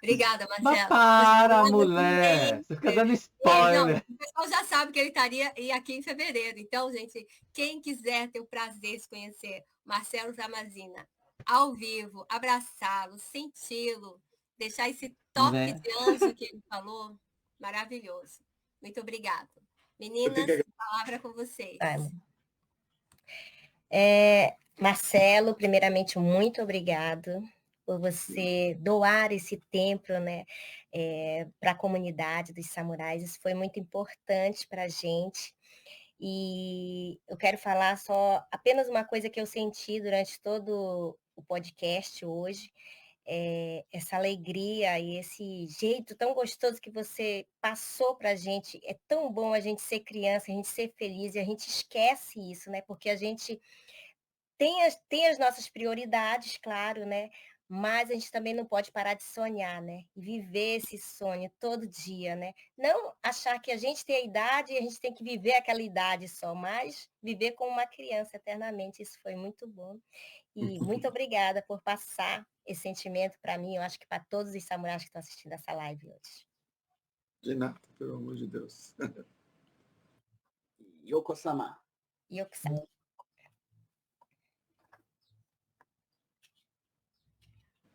Obrigada, Marcelo. Mas para, mulher! Você fica dando spoiler. Não, o pessoal já sabe que ele estaria aqui em fevereiro. Então, gente, quem quiser ter o prazer de conhecer Marcelo Zamazina ao vivo, abraçá-lo, senti-lo, deixar esse toque de anjo que ele falou, Maravilhoso. Muito obrigada. Meninas, palavra com vocês. Marcelo, primeiramente, muito obrigado por você doar esse tempo, né, para a comunidade dos samurais. Isso foi muito importante para a gente. E eu quero falar só apenas uma coisa que eu senti durante todo o podcast hoje, essa alegria e esse jeito tão gostoso que você passou para a gente. É tão bom a gente ser criança, a gente ser feliz, e a gente esquece isso, né? Porque a gente tem as nossas prioridades, claro, né? Mas a gente também não pode parar de sonhar, né? E viver esse sonho todo dia, né? Não achar que a gente tem a idade e a gente tem que viver aquela idade só, mas viver como uma criança eternamente. Isso foi muito bom. E muito obrigada por passar esse sentimento para mim, eu acho que para todos os samurais que estão assistindo essa live hoje. De nada, pelo amor de Deus. Yoko-sama. Yoko-sama.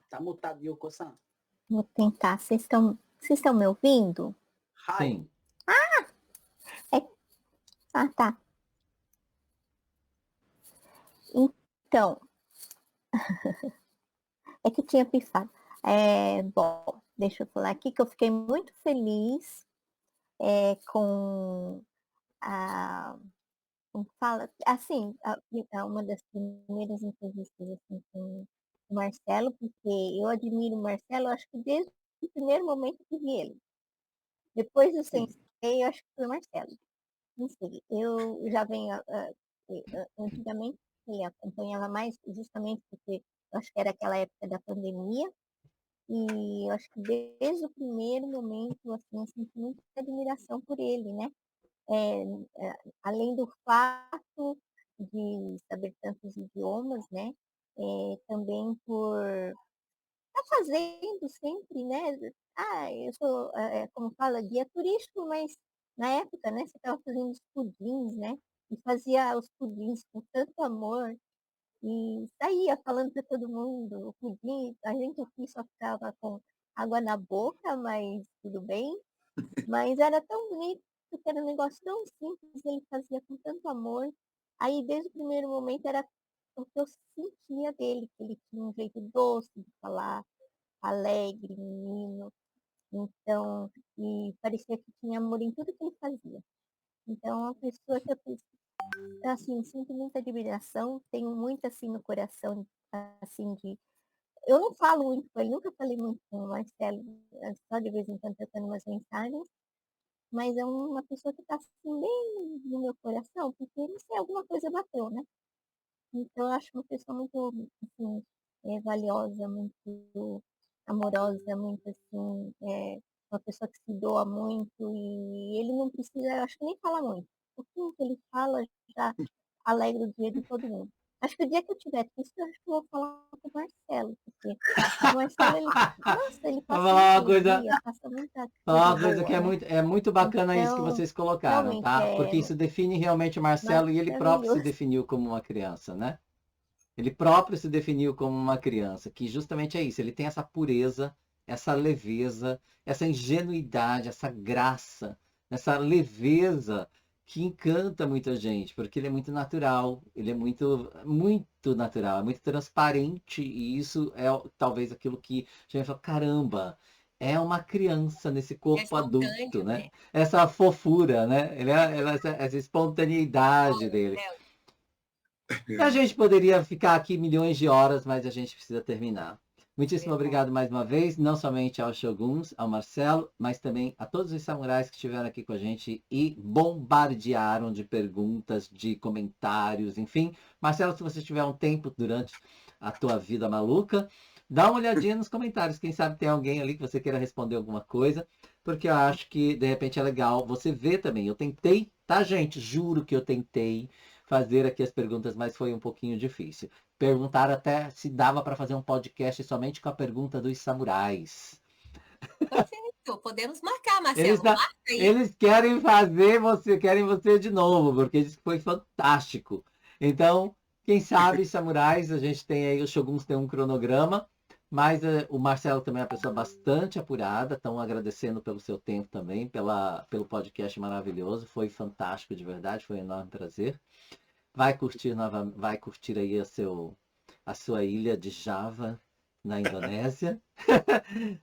Tá mutado, Yoko-san. Vou tentar. Vocês estão me ouvindo? Sim. Tá. Então, é que tinha pifado. Bom, deixa eu falar aqui que eu fiquei muito feliz com a... Como fala? Assim, uma das primeiras entrevistas assim, com o Marcelo, porque eu admiro o Marcelo, acho que desde o primeiro momento que vi ele. Depois do Sensei, eu acho que foi o Marcelo. Não sei, eu já venho, antigamente, eu acompanhava mais justamente porque eu acho que era aquela época da pandemia, e eu acho que desde o primeiro momento, assim, eu senti muita admiração por ele, né? Além do fato de saber tantos idiomas, né? Também por estar fazendo sempre, né? Eu sou, como fala, guia turístico, mas na época, né? Você estava fazendo os pudins, né? E fazia os pudins com tanto amor e saía falando para todo mundo. O pudim, a gente aqui só ficava com água na boca, mas tudo bem. Mas era tão bonito, porque era um negócio tão simples, ele fazia com tanto amor. Aí, desde o primeiro momento, era o que eu sentia dele, que ele tinha um jeito doce de falar, alegre, menino. Então, e parecia que tinha amor em tudo que ele fazia. Então, é uma pessoa que eu, assim, sinto muita admiração, tenho muito, assim, no coração, assim, de... Eu não falo muito com ele, nunca falei muito com o Marcelo, só de vez em quando trocando umas mensagens, mas é uma pessoa que está assim, bem no meu coração, porque, não sei, alguma coisa bateu, né? Então, eu acho uma pessoa muito, assim, valiosa, muito amorosa, muito, assim, uma pessoa que se doa muito e ele não precisa, eu acho que nem fala muito. O que ele fala já alegra o dia de todo mundo. Acho que o dia que eu tiver triste, eu acho que eu vou falar com o Marcelo, porque o Marcelo, ele passa muita Uma coisa boa, que né? é muito bacana isso que Então, vocês colocaram, realmente, tá? Porque isso define realmente o Marcelo e ele próprio se maravilhoso. definiu como uma criança, né? Ele próprio se definiu como uma criança, que justamente é isso, ele tem essa pureza, essa leveza, essa ingenuidade, essa graça, essa leveza que encanta muita gente, porque ele é muito natural, ele é muito, muito natural, é muito transparente, e isso é talvez aquilo que a gente fala, caramba, é uma criança nesse corpo adulto, né? Essa fofura, né? Essa espontaneidade dele. E a gente poderia ficar aqui milhões de horas, mas a gente precisa terminar. Muitíssimo obrigado mais uma vez, não somente aos Shoguns, ao Marcelo, mas também a todos os samurais que estiveram aqui com a gente e bombardearam de perguntas, de comentários, enfim. Marcelo, se você tiver um tempo durante a tua vida maluca, dá uma olhadinha nos comentários. Quem sabe tem alguém ali que você queira responder alguma coisa, porque eu acho que de repente é legal você ver também. Eu tentei, tá, gente? Juro que eu tentei fazer aqui as perguntas, mas foi um pouquinho difícil. Perguntaram até se dava para fazer um podcast somente com a pergunta dos samurais. Perfeito, podemos marcar, Marcelo. Marca aí. Eles querem você de novo, porque diz que foi fantástico. Então, quem sabe, samurais, a gente tem aí, os Shoguns tem um cronograma. Mas o Marcelo também é uma pessoa bastante apurada, estão agradecendo pelo seu tempo também, pelo podcast maravilhoso, foi fantástico de verdade, foi um enorme prazer. Vai curtir aí a sua ilha de Java, na Indonésia.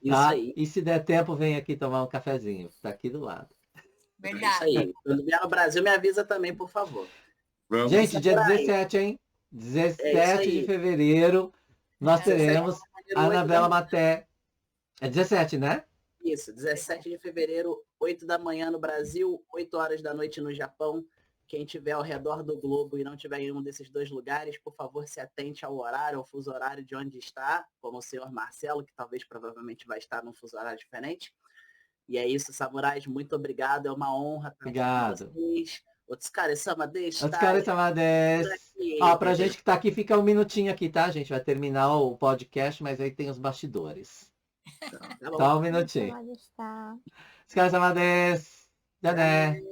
Isso Tá? aí. E se der tempo, vem aqui tomar um cafezinho, tá aqui do lado. Isso Verdade. aí. Quando vier no Brasil, me avisa também, por favor. Vamos. Gente, dia Samurai. 17, hein? É isso 17 de aí. fevereiro, nós 17 de teremos fevereiro, a 8 da Anabela manhã. Maté. É 17, né? Isso, 17 de fevereiro, 8 da manhã no Brasil, 8 horas da noite no Japão. Quem estiver ao redor do globo e não estiver em um desses dois lugares, por favor, se atente ao horário, ao fuso horário de onde está, como o senhor Marcelo, que talvez provavelmente vai estar num fuso horário diferente. E é isso, samurais, muito obrigado. É uma honra estar Obrigado. com vocês. Otsukaresama deshita. Otsukaresama desu. Ó, pra gente que tá aqui, fica um minutinho aqui, tá, gente? Vai terminar o podcast, mas aí tem os bastidores. Tá bom. Só um minutinho. Pode estar. Otsukaresama desu. Dané.